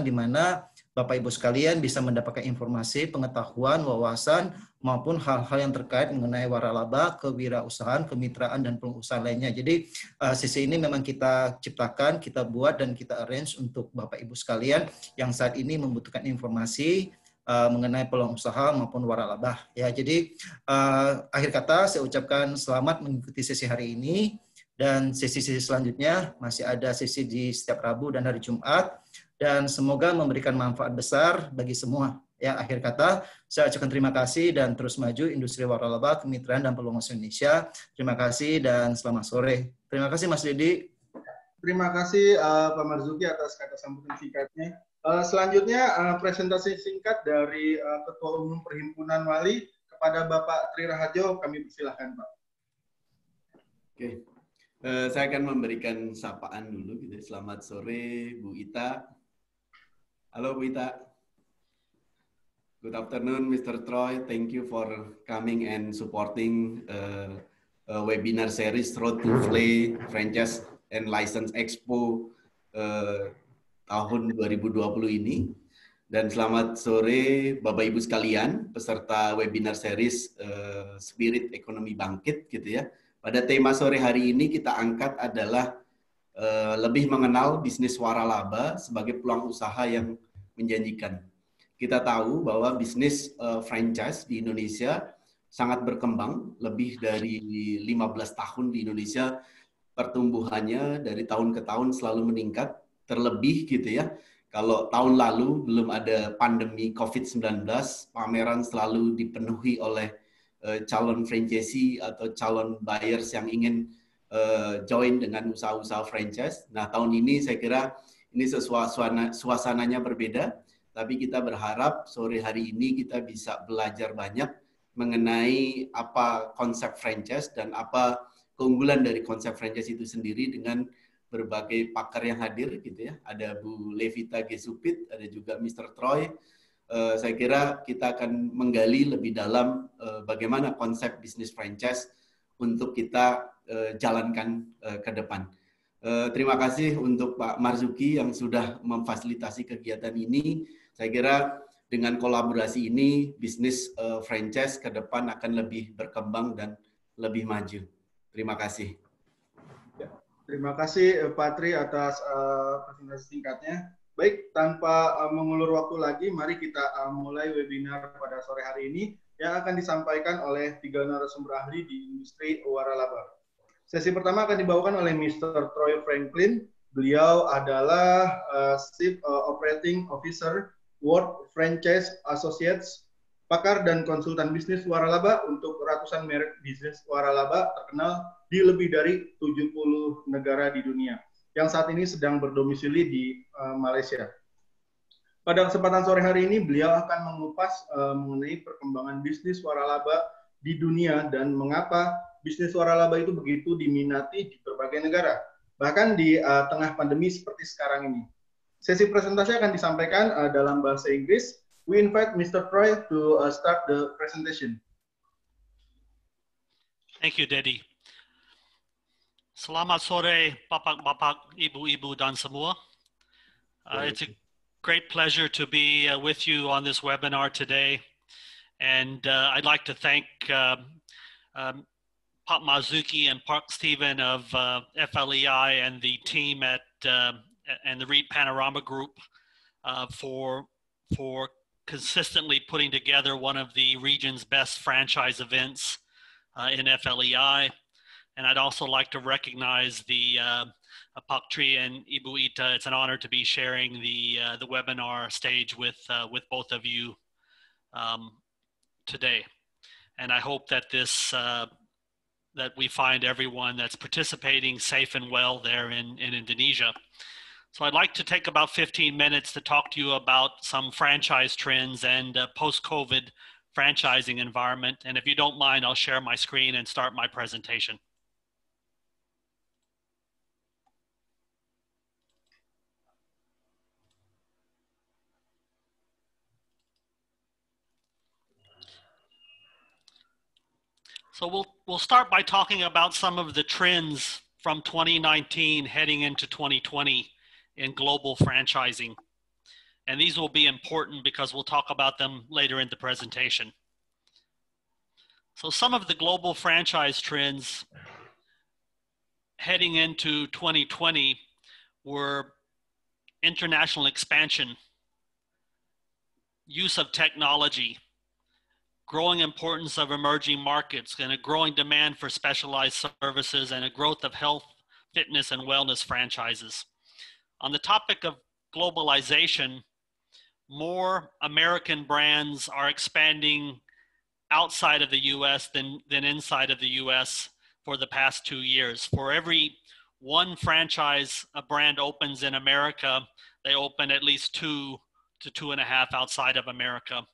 di mana Bapak Ibu sekalian bisa mendapatkan informasi, pengetahuan, wawasan, maupun hal-hal yang terkait mengenai waralaba, kewirausahaan, kemitraan, dan pengusahaan lainnya. Jadi sesi ini memang kita ciptakan, kita buat, dan kita arrange untuk Bapak Ibu sekalian yang saat ini membutuhkan informasi mengenai peluang usaha maupun waralaba. Ya, jadi akhir kata saya ucapkan selamat mengikuti sesi hari ini, dan sesi-sesi selanjutnya masih ada sesi di setiap Rabu dan hari Jumat. Dan semoga memberikan manfaat besar bagi semua. Ya, akhir kata, saya ucapkan terima kasih dan terus maju industri waralaba, kemitraan, dan peluang usaha Indonesia. Terima kasih dan selamat sore. Terima kasih Mas Didi. Terima kasih Pak Marzuki atas kata sambutan singkatnya. Selanjutnya presentasi singkat dari Ketua Umum Perhimpunan Wali kepada Bapak Tri Raharjo, kami persilahkan Pak. Oke. Saya akan memberikan sapaan dulu. Gitu. Selamat sore Bu Ita. Halo Bu Ita. Good afternoon, Mr. Troy. Thank you for coming and supporting a webinar series Road to FLE Franchise and License Expo tahun 2020 ini. Dan selamat sore Bapak Ibu sekalian, peserta webinar series Spirit Ekonomi Bangkit gitu ya. Pada tema sore hari ini kita angkat adalah lebih mengenal bisnis waralaba sebagai peluang usaha yang menjanjikan. Kita tahu bahwa bisnis franchise di Indonesia sangat berkembang, lebih dari 15 tahun di Indonesia pertumbuhannya dari tahun ke tahun selalu meningkat, terlebih gitu ya. Kalau tahun lalu belum ada pandemi COVID-19, pameran selalu dipenuhi oleh calon franchisee atau calon buyers yang ingin join dengan usaha-usaha franchise. Nah, tahun ini saya kira ini suasananya berbeda, tapi kita berharap sore hari ini kita bisa belajar banyak mengenai apa konsep franchise dan apa keunggulan dari konsep franchise itu sendiri dengan berbagai pakar yang hadir gitu ya. Ada Bu Levita Gesupit, ada juga Mr. Troy. Saya kira kita akan menggali lebih dalam bagaimana konsep bisnis franchise untuk kita jalankan ke depan. Terima kasih untuk Pak Marzuki yang sudah memfasilitasi kegiatan ini. Saya kira dengan kolaborasi ini bisnis franchise ke depan akan lebih berkembang dan lebih maju. Terima kasih. Terima kasih Pak Tri atas presentasi singkatnya. Baik, tanpa mengulur waktu lagi, mari kita mulai webinar pada sore hari ini yang akan disampaikan oleh 3 narasumber ahli di industri waralaba. Sesi pertama akan dibawakan oleh Mr. Troy Franklin. Beliau adalah Chief Operating Officer World Franchise Associates, pakar dan konsultan bisnis waralaba untuk ratusan merek bisnis waralaba terkenal di lebih dari 70 negara di dunia, yang saat ini sedang berdomisili di Malaysia. Pada kesempatan sore hari ini, beliau akan mengupas mengenai perkembangan bisnis waralaba di dunia dan mengapa bisnis waralaba itu begitu diminati di berbagai negara, bahkan di tengah pandemi seperti sekarang ini. Sesi presentasi akan disampaikan dalam bahasa Inggris. We invite Mr. Troy to start the presentation. Thank you, Dedi. Selamat sore, bapak-bapak, ibu-ibu, dan semua. It's a great pleasure to be with you on this webinar today. And I'd like to thank Pak Marzuki and Park Stephen of FLEI and the team at and the Reed Panorama Group for consistently putting together one of the region's best franchise events in FLEI. And I'd also like to recognize the Pak Tri and Ibu Ita. It's an honor to be sharing the webinar stage with both of you today. And I hope that that we find everyone that's participating safe and well there in Indonesia. So I'd like to take about 15 minutes to talk to you about some franchise trends and post-COVID franchising environment. And if you don't mind, I'll share my screen and start my presentation. So we'll start by talking about some of the trends from 2019 heading into 2020 in global franchising. And these will be important because we'll talk about them later in the presentation. So some of the global franchise trends heading into 2020 were international expansion, use of technology, growing importance of emerging markets, and a growing demand for specialized services, and a growth of health, fitness, and wellness franchises. On the topic of globalization, more American brands are expanding outside of the US than inside of the US for the past 2 years. For every one franchise a brand opens in America, they open at least 2 to 2.5 outside of America.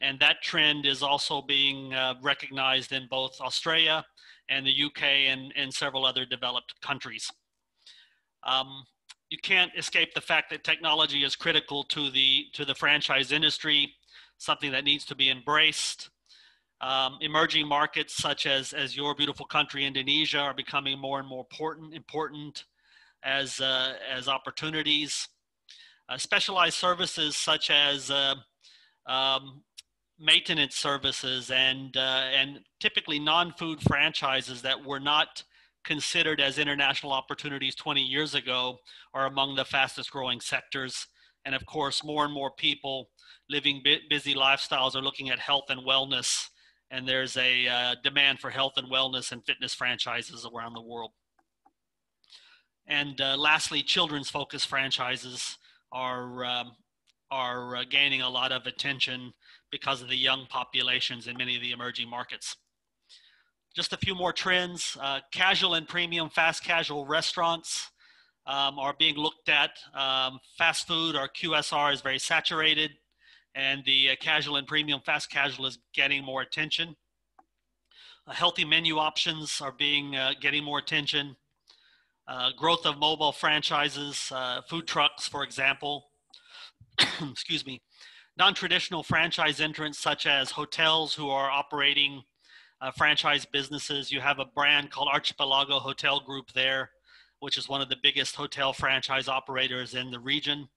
And that trend is also being recognized in both Australia and the UK and several other developed countries. You can't escape the fact that technology is critical to the franchise industry, something that needs to be embraced. Emerging markets such as your beautiful country, Indonesia, are becoming more and more important as opportunities. Specialized services such as maintenance services and typically non-food franchises that were not considered as international opportunities 20 years ago are among the fastest growing sectors. And of course, more and more people living busy lifestyles are looking at health and wellness, and there's a demand for health and wellness and fitness franchises around the world. And lastly, children's focused franchises are gaining a lot of attention because of the young populations in many of the emerging markets. Just a few more trends. Casual and premium fast casual restaurants are being looked at. Fast food, or QSR, is very saturated, and the casual and premium fast casual is getting more attention. Healthy menu options are getting more attention. Growth of mobile franchises, food trucks, for example. Excuse me. Non-traditional franchise entrants such as hotels who are operating franchise businesses. You have a brand called Archipelago Hotel Group there, which is one of the biggest hotel franchise operators in the region,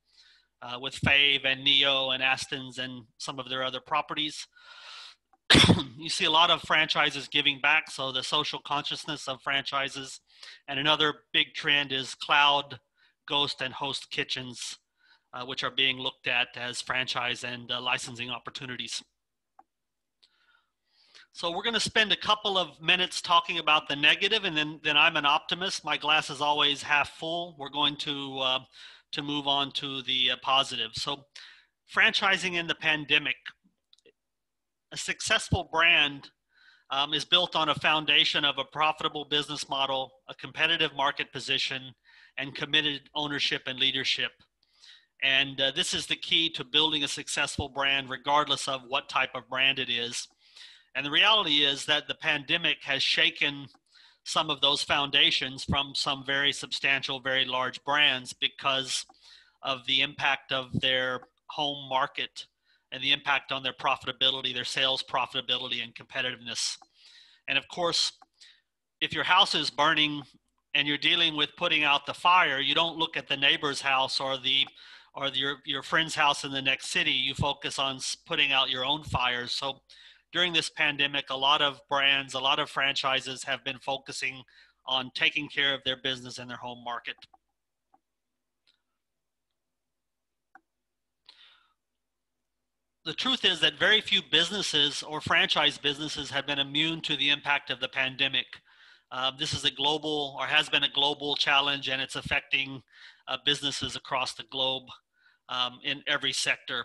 with Fave and Neo and Aston's and some of their other properties. You see a lot of franchises giving back, so the social consciousness of franchises. And another big trend is cloud, ghost, and host kitchens, which are being looked at as franchise and licensing opportunities. So we're going to spend a couple of minutes talking about the negative, and then I'm an optimist. My glass is always half full. We're going to move on to the positive. So franchising in the pandemic. A successful brand is built on a foundation of a profitable business model, a competitive market position, and committed ownership and leadership. And this is the key to building a successful brand, regardless of what type of brand it is. And the reality is that the pandemic has shaken some of those foundations from some very substantial, very large brands because of the impact of their home market and the impact on their profitability, their sales profitability and competitiveness. And of course, if your house is burning and you're dealing with putting out the fire, you don't look at the neighbor's house or your friend's house in the next city. You focus on putting out your own fires. So during this pandemic, a lot of brands, a lot of franchises have been focusing on taking care of their business in their home market. The truth is that very few businesses or franchise businesses have been immune to the impact of the pandemic. This is a global, or has been a global challenge, and it's affecting businesses across the globe in every sector.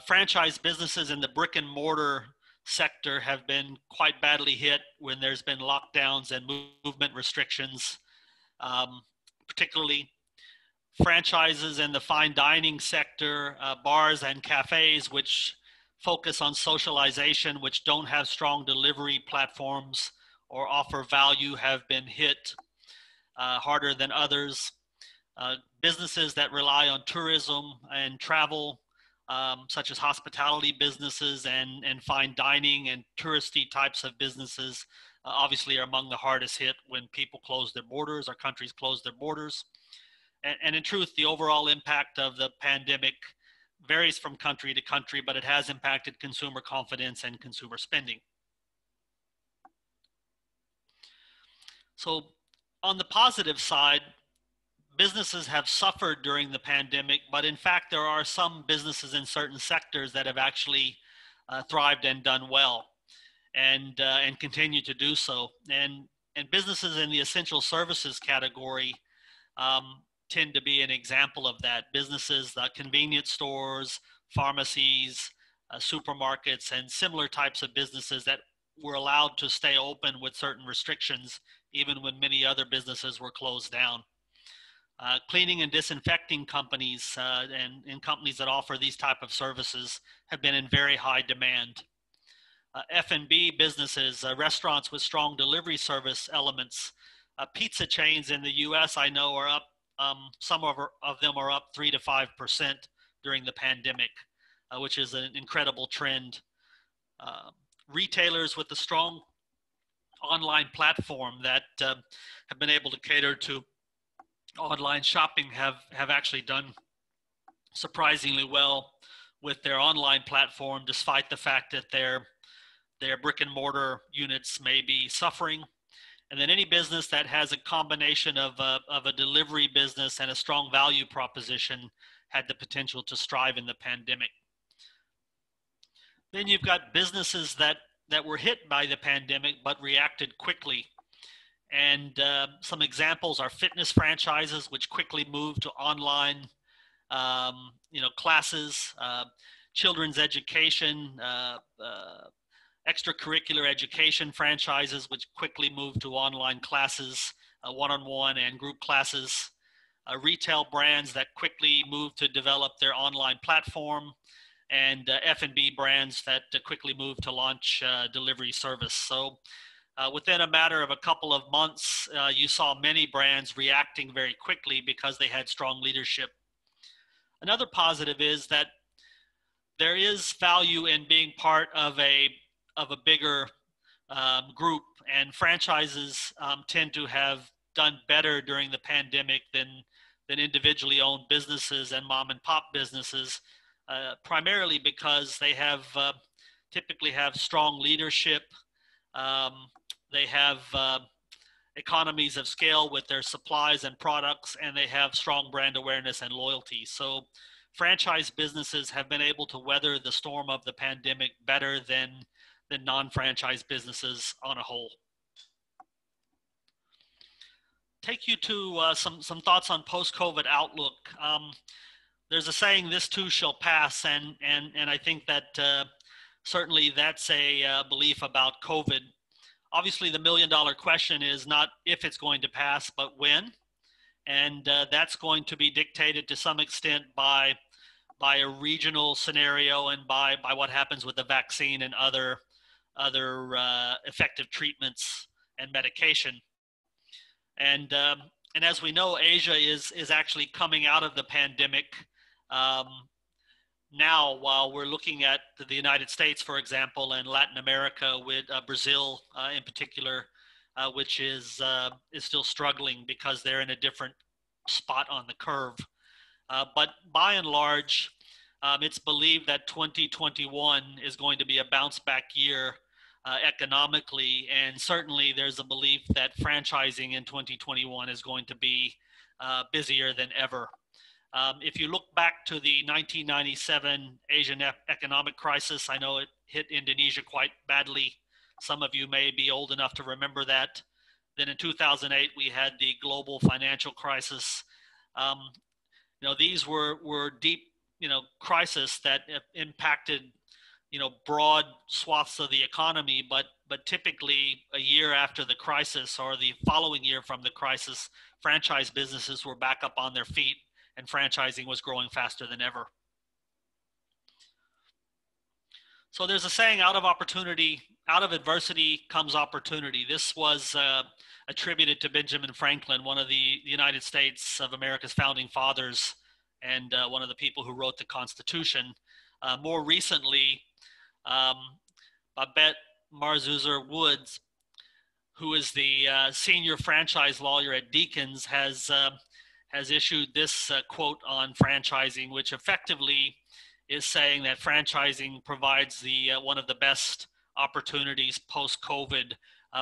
Franchise businesses in the brick and mortar sector have been quite badly hit when there's been lockdowns and movement restrictions, particularly franchises in the fine dining sector, bars and cafes, which focus on socialization, which don't have strong delivery platforms or offer value, have been hit harder than others. Businesses that rely on tourism and travel, such as hospitality businesses and fine dining and touristy types of businesses, obviously are among the hardest hit when people close their borders or countries close their borders. And in truth, the overall impact of the pandemic varies from country to country, but it has impacted consumer confidence and consumer spending. So on the positive side, businesses have suffered during the pandemic, but in fact, there are some businesses in certain sectors that have actually thrived and done well, and continue to do so. And businesses in the essential services category tend to be an example of that. Businesses, convenience stores, pharmacies, supermarkets, and similar types of businesses that were allowed to stay open with certain restrictions, even when many other businesses were closed down. Cleaning and disinfecting companies and companies that offer these type of services have been in very high demand. F&B businesses, restaurants with strong delivery service elements, pizza chains in the U.S. I know are up, some of them are up 3 to 5% during the pandemic, which is an incredible trend. Retailers with a strong online platform that have been able to cater to online shopping have actually done surprisingly well with their online platform, despite the fact that their brick and mortar units may be suffering. And then any business that has a combination of a delivery business and a strong value proposition had the potential to strive in the pandemic. Then you've got businesses that were hit by the pandemic but reacted quickly. And some examples are fitness franchises, which quickly moved to online classes, children's education, extracurricular education franchises, which quickly moved to online classes, one-on-one and group classes, retail brands that quickly moved to develop their online platform, and F&B brands that quickly moved to launch delivery service. So within a matter of a couple of months, you saw many brands reacting very quickly because they had strong leadership. Another positive is that there is value in being part of a bigger group, and franchises tend to have done better during the pandemic than individually owned businesses and mom and pop businesses, primarily because they have typically have strong leadership. They have economies of scale with their supplies and products, and they have strong brand awareness and loyalty. So franchise businesses have been able to weather the storm of the pandemic better than non-franchise businesses on a whole. Take you to some thoughts on post-COVID outlook. There's a saying, "This too shall pass," and I think that certainly that's a belief about COVID. Obviously, the million-dollar question is not if it's going to pass, but when, and that's going to be dictated to some extent by a regional scenario and by what happens with the vaccine and other effective treatments and medication. And as we know, Asia is actually coming out of the pandemic now, while we're looking at the United States, for example, and Latin America, with Brazil in particular, which is still struggling because they're in a different spot on the curve. But by and large, it's believed that 2021 is going to be a bounce back year economically, and certainly there's a belief that franchising in 2021 is going to be busier than ever. If you look back to the 1997 Asian economic crisis, I know it hit Indonesia quite badly. Some of you may be old enough to remember that. Then in 2008, we had the global financial crisis. These were deep, crisis that impacted, broad swaths of the economy, but typically a year after the crisis or the following year from the crisis, franchise businesses were back up on their feet and franchising was growing faster than ever. So there's a saying, out of adversity comes opportunity. This was attributed to Benjamin Franklin, one of the United States of America's founding fathers, and one of the people who wrote the Constitution. More recently, Babette Marzouzer Woods, who is the senior franchise lawyer at Deakins, has has issued this quote on franchising, which effectively is saying that franchising provides the one of the best opportunities post-COVID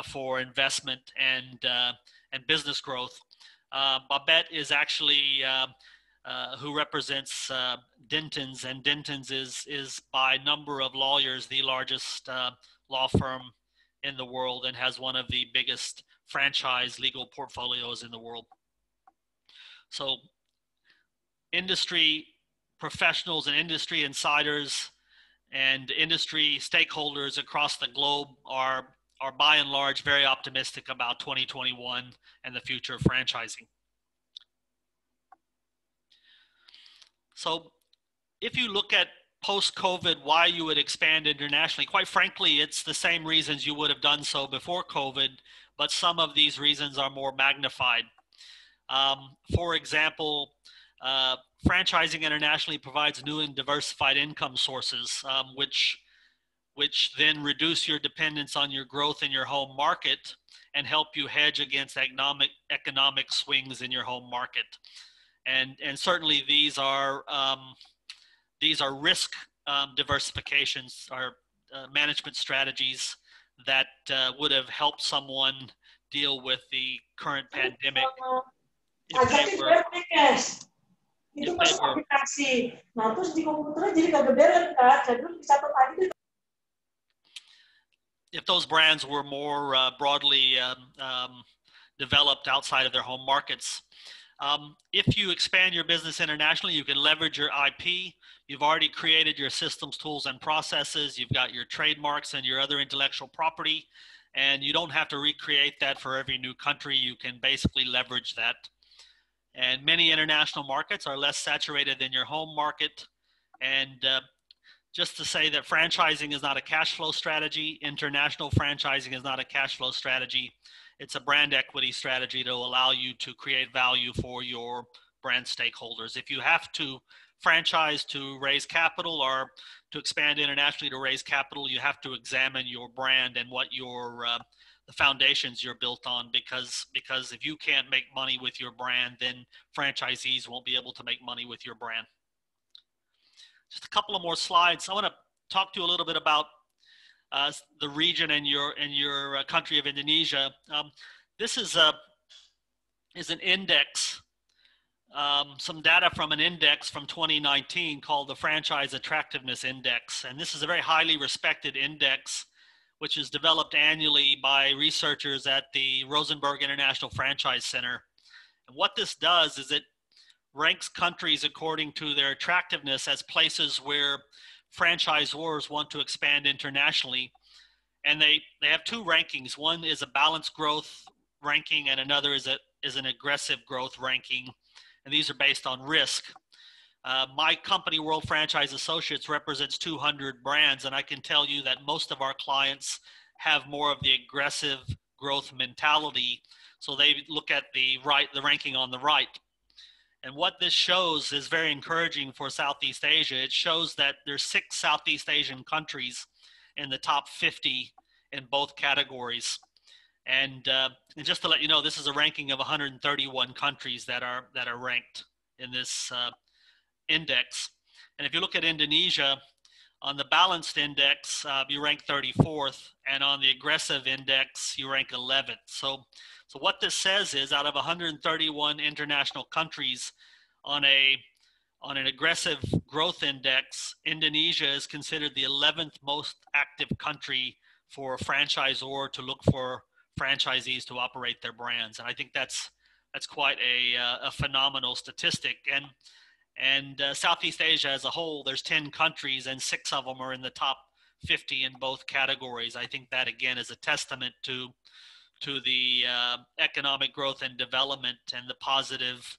for investment and business growth. Babette is actually who represents Dentons, and Dentons is by number of lawyers the largest law firm in the world and has one of the biggest franchise legal portfolios in the world. So industry professionals and industry insiders and industry stakeholders across the globe are by and large very optimistic about 2021 and the future of franchising. So if you look at post-COVID, why you would expand internationally, quite frankly, it's the same reasons you would have done so before COVID, but some of these reasons are more magnified. For example, franchising internationally provides new and diversified income sources, which then reduce your dependence on your growth in your home market and help you hedge against economic swings in your home market. And certainly these are risk diversifications, are management strategies that would have helped someone deal with the current pandemic if they were if those brands were more broadly developed outside of their home markets. If you expand your business internationally, you can leverage your IP. You've already created your systems, tools, and processes. You've got your trademarks and your other intellectual property, and you don't have to recreate that for every new country. You can basically leverage that. And many international markets are less saturated than your home market. And just to say that franchising is not a cash flow strategy, international franchising is not a cash flow strategy. It's a brand equity strategy to allow you to create value for your brand stakeholders. If you have to franchise to raise capital or to expand internationally to raise capital, you have to examine your brand and what your the foundations you're built on, because if you can't make money with your brand, then franchisees won't be able to make money with your brand. Just a couple of more slides. I want to talk to you a little bit about the region and your country of Indonesia. This is an index, some data from an index from 2019 called the Franchise Attractiveness Index. And this is a very highly respected index, which is developed annually by researchers at the Rosenberg International Franchise Center. And what this does is it ranks countries according to their attractiveness as places where franchisors want to expand internationally. And they have two rankings. One is a balanced growth ranking and another is an aggressive growth ranking. And these are based on risk. My company, World Franchise Associates, represents 200 brands, and I can tell you that most of our clients have more of the aggressive growth mentality. So they look at the ranking on the right. And what this shows is very encouraging for Southeast Asia. It shows that there's 6 Southeast Asian countries in the top 50 in both categories. And just to let you know, this is a ranking of 131 countries that are ranked in this index. And if you look at Indonesia, on the balanced index, you rank 34th, and on the aggressive index, you rank 11th. So what this says is, out of 131 international countries on an aggressive growth index, Indonesia is considered the 11th most active country for a franchisor to look for franchisees to operate their brands. And I think that's quite a phenomenal statistic. And Southeast Asia as a whole, there's 10 countries and 6 of them are in the top 50 in both categories. I think that again is a testament to the economic growth and development and the positive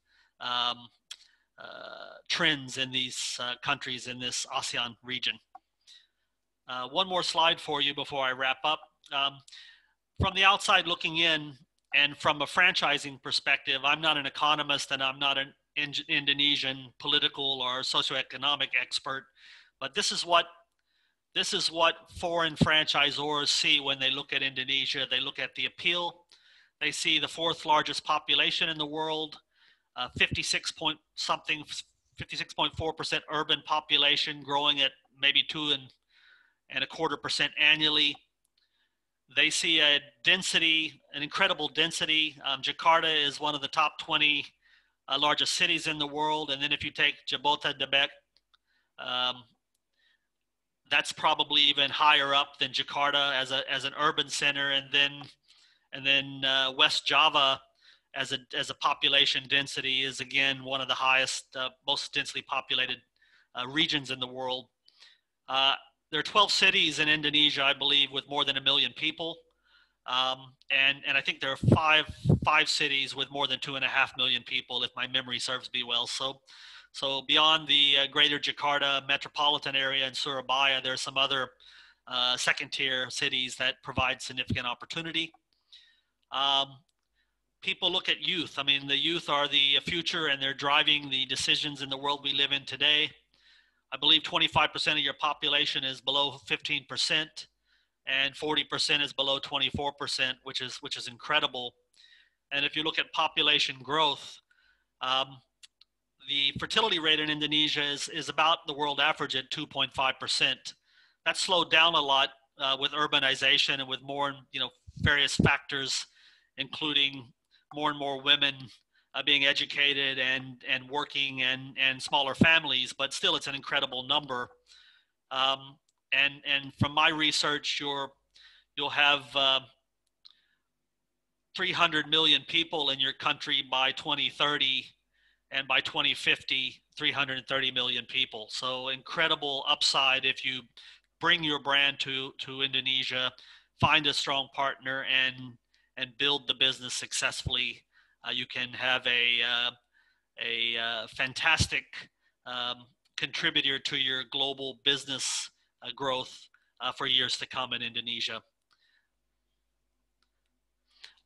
trends in these countries in this ASEAN region. One more slide for you before I wrap up. From the outside looking in, and from a franchising perspective, I'm not an economist and I'm not an Indonesian political or socioeconomic expert, but this is what foreign franchisors see when they look at Indonesia. They look at the appeal. They see the 4th largest population in the world. 56.4% urban population, growing at maybe 2.25% annually. They see a density, an incredible density. Jakarta is one of the top 20 largest cities in the world. And then if you take Jabodetabek, that's probably even higher up than Jakarta as an urban center. And then West Java as a population density is again one of the highest, most densely populated regions in the world. There are 12 cities in Indonesia, I believe, with more than 1 million people. And I think there are five cities with more than 2.5 million people, if my memory serves me well. So beyond the greater Jakarta metropolitan area and Surabaya, there are some other second-tier cities that provide significant opportunity. People look at youth. I mean, the youth are the future, and they're driving the decisions in the world we live in today. I believe 25% of your population is below 15%, and 40% is below 24%, which is incredible. And if you look at population growth, the fertility rate in Indonesia is about the world average at 2.5%. That's slowed down a lot with urbanization and with more, various factors, including more and more women being educated and working and smaller families, but still it's an incredible number. And from my research, you'll have 300 million people in your country by 2030, and by 2050, 330 million people. So incredible upside if you bring your brand to Indonesia, find a strong partner, and build the business successfully. You can have a fantastic contributor to your global business growth for years to come in Indonesia.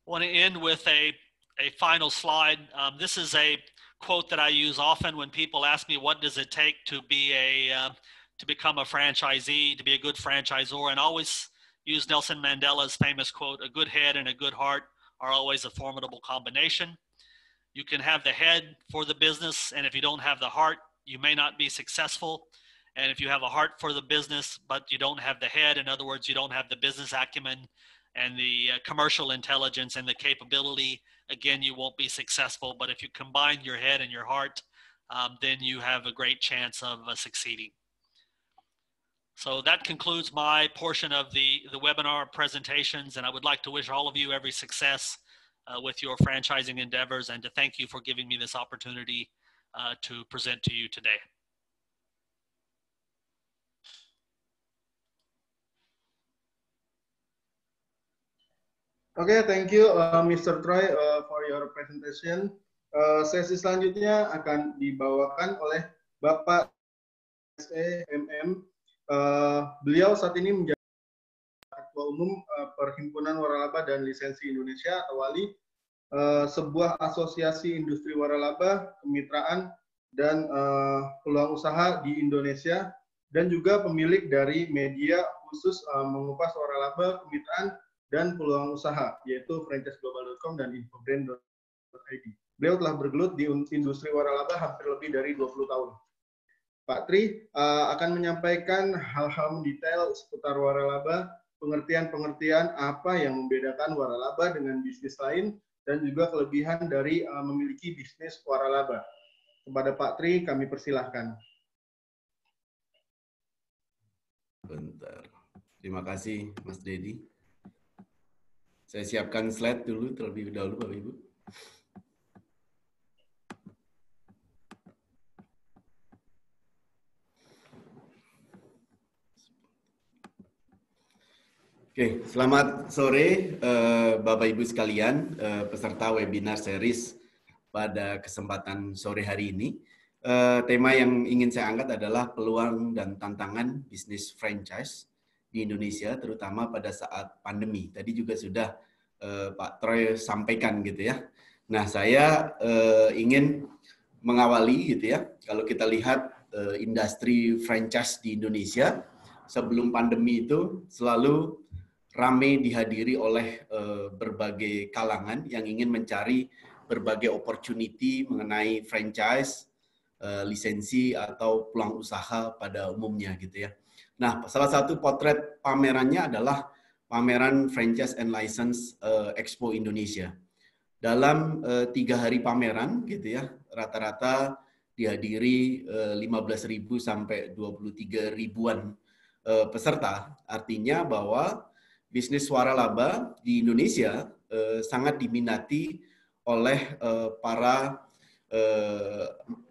I want to end with a final slide. This is a quote that I use often when people ask me what does it take to become a franchisee, to be a good franchisor, and I always use Nelson Mandela's famous quote, "A good head and a good heart are always a formidable combination." You can have the head for the business, and if you don't have the heart, you may not be successful. And if you have a heart for the business, but you don't have the head, in other words, you don't have the business acumen and the commercial intelligence and the capability, again, you won't be successful. But if you combine your head and your heart, then you have a great chance of succeeding. So that concludes my portion of the webinar presentations, and I would like to wish all of you every success with your franchising endeavors, and to thank you for giving me this opportunity to present to you today. Oke, thank you Mr. Troy for your presentation. Sesi selanjutnya akan dibawakan oleh Bapak SEMM. Beliau saat ini menjadi Ketua Umum Perhimpunan Waralaba dan Lisensi Indonesia atau WALI, sebuah asosiasi industri waralaba, kemitraan, dan peluang usaha di Indonesia, dan juga pemilik dari media khusus mengupas waralaba, kemitraan, dan peluang usaha, yaitu franchiseglobal.com dan infobrand.id. Beliau telah bergelut di industri waralaba hampir lebih dari 20 tahun. Pak Tri akan menyampaikan hal-hal mendetail seputar waralaba, pengertian-pengertian apa yang membedakan waralaba dengan bisnis lain, dan juga kelebihan dari memiliki bisnis waralaba. Kepada Pak Tri, kami persilahkan. Bentar. Terima kasih, Mas Dedi. Saya siapkan slide dulu terlebih dahulu, Bapak Ibu. Oke, selamat sore Bapak Ibu sekalian, peserta webinar series pada kesempatan sore hari ini. Tema yang ingin saya angkat adalah peluang dan tantangan bisnis franchise di Indonesia, terutama pada saat pandemi. Tadi juga sudah Pak Troy sampaikan gitu ya. Nah, saya ingin mengawali gitu ya. Kalau kita lihat industri franchise di Indonesia sebelum pandemi itu selalu ramai dihadiri oleh berbagai kalangan yang ingin mencari berbagai opportunity mengenai franchise, lisensi atau peluang usaha pada umumnya gitu ya. Nah, salah satu potret pamerannya adalah pameran Franchise and License Expo Indonesia. Dalam 3 hari pameran gitu ya, rata-rata dihadiri 15.000 sampai 23.000-an peserta. Artinya bahwa bisnis waralaba di Indonesia sangat diminati oleh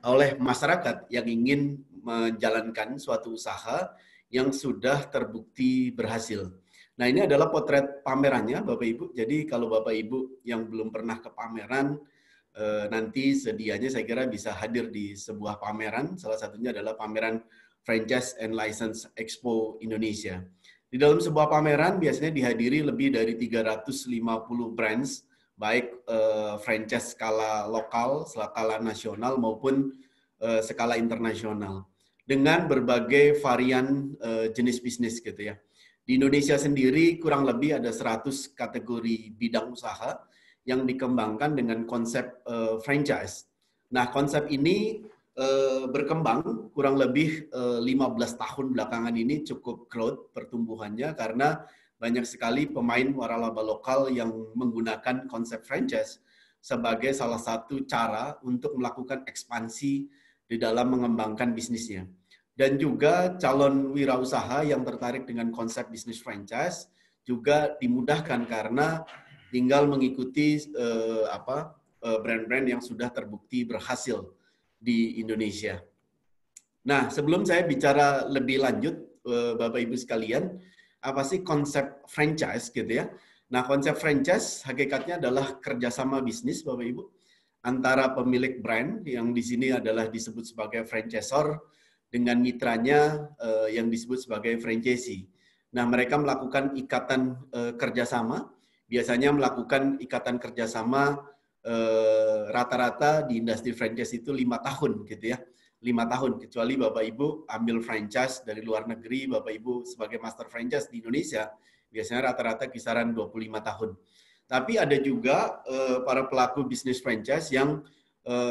oleh masyarakat yang ingin menjalankan suatu usaha yang sudah terbukti berhasil. Nah, ini adalah potret pamerannya, Bapak Ibu. Jadi kalau Bapak Ibu yang belum pernah ke pameran, nanti sedianya saya kira bisa hadir di sebuah pameran. Salah satunya adalah pameran Franchise and License Expo Indonesia. Di dalam sebuah pameran biasanya dihadiri lebih dari 350 brands, baik franchise skala lokal, skala nasional maupun skala internasional, dengan berbagai varian jenis bisnis gitu ya. Di Indonesia sendiri kurang lebih ada 100 kategori bidang usaha yang dikembangkan dengan konsep franchise. Nah, konsep ini berkembang kurang lebih 15 tahun belakangan ini cukup growth pertumbuhannya karena banyak sekali pemain waralaba lokal yang menggunakan konsep franchise sebagai salah satu cara untuk melakukan ekspansi di dalam mengembangkan bisnisnya. Dan juga calon wirausaha yang tertarik dengan konsep bisnis franchise juga dimudahkan karena tinggal mengikuti brand-brand yang sudah terbukti berhasil di Indonesia. Nah, sebelum saya bicara lebih lanjut, Bapak Ibu sekalian, apa sih konsep franchise gitu ya? Nah, konsep franchise hakikatnya adalah kerjasama bisnis, Bapak Ibu, antara pemilik brand yang di sini adalah disebut sebagai franchisor dengan mitranya yang disebut sebagai franchisee. Nah, mereka melakukan ikatan kerjasama, biasanya melakukan ikatan kerjasama rata-rata di industri franchise itu 5 tahun gitu ya. 5 tahun, kecuali Bapak Ibu ambil franchise dari luar negeri, Bapak Ibu sebagai master franchise di Indonesia, biasanya rata-rata kisaran 25 tahun. Tapi ada juga para pelaku bisnis franchise yang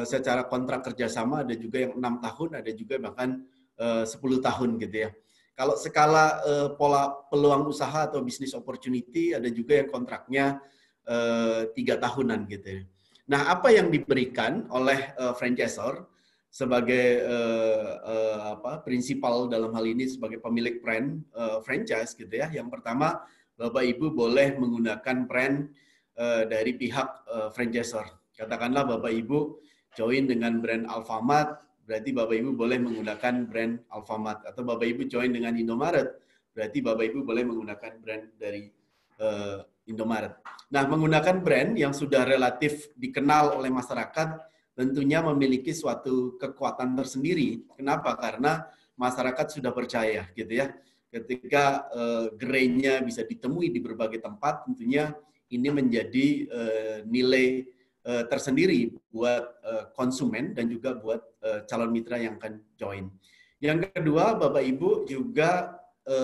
secara kontrak kerjasama ada juga yang 6 tahun, ada juga bahkan 10 tahun gitu ya. Kalau skala pola peluang usaha atau bisnis opportunity ada juga yang kontraknya 3 tahunan gitu ya. Nah, apa yang diberikan oleh franchisor sebagai prinsipal dalam hal ini sebagai pemilik brand franchise gitu ya. Yang pertama, Bapak Ibu boleh menggunakan brand dari pihak franchisor. Katakanlah Bapak Ibu join dengan brand Alfamart, berarti Bapak Ibu boleh menggunakan brand Alfamart. Atau Bapak Ibu join dengan Indomaret, berarti Bapak Ibu boleh menggunakan brand dari Indomaret. Nah, menggunakan brand yang sudah relatif dikenal oleh masyarakat tentunya memiliki suatu kekuatan tersendiri. Kenapa? Karena masyarakat sudah percaya gitu ya. Ketika gerainya bisa ditemui di berbagai tempat, tentunya ini menjadi nilai tersendiri buat konsumen dan juga buat calon mitra yang akan join. Yang kedua, Bapak Ibu juga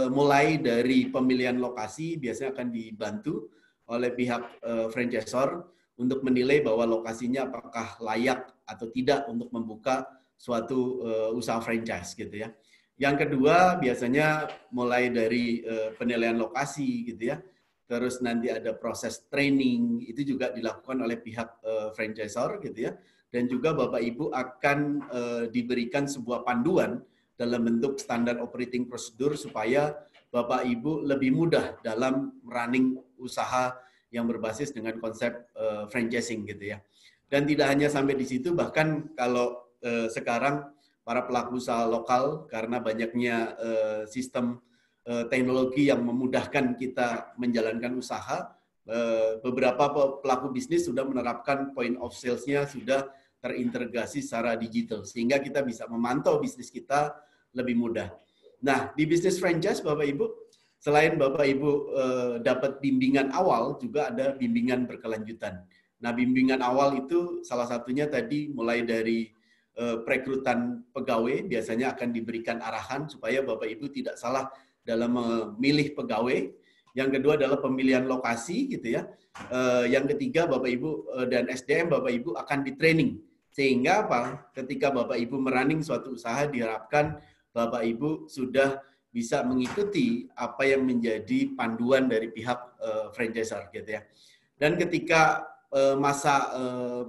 mulai dari pemilihan lokasi biasanya akan dibantu oleh pihak franchisor untuk menilai bahwa lokasinya apakah layak atau tidak untuk membuka suatu usaha franchise gitu ya. Yang kedua biasanya mulai dari penilaian lokasi gitu ya. Terus nanti ada proses training, itu juga dilakukan oleh pihak franchisor gitu ya. Dan juga Bapak Ibu akan diberikan sebuah panduan dalam bentuk standar operating procedure supaya Bapak Ibu lebih mudah dalam running usaha yang berbasis dengan konsep franchising gitu ya. Dan tidak hanya sampai di situ, bahkan kalau sekarang para pelaku usaha lokal karena banyaknya sistem teknologi yang memudahkan kita menjalankan usaha, beberapa pelaku bisnis sudah menerapkan point of sales-nya sudah terintegrasi secara digital sehingga kita bisa memantau bisnis kita lebih mudah. Nah, di bisnis franchise Bapak Ibu, selain Bapak Ibu dapat bimbingan awal, juga ada bimbingan berkelanjutan. Nah, bimbingan awal itu salah satunya tadi mulai dari perekrutan pegawai, biasanya akan diberikan arahan supaya Bapak Ibu tidak salah dalam memilih pegawai. Yang kedua adalah pemilihan lokasi gitu ya. Yang ketiga Bapak Ibu dan SDM Bapak Ibu akan di-training. Sehingga apa? Ketika Bapak Ibu merunning suatu usaha diharapkan Bapak Ibu sudah bisa mengikuti apa yang menjadi panduan dari pihak franchisor gitu ya. Dan ketika masa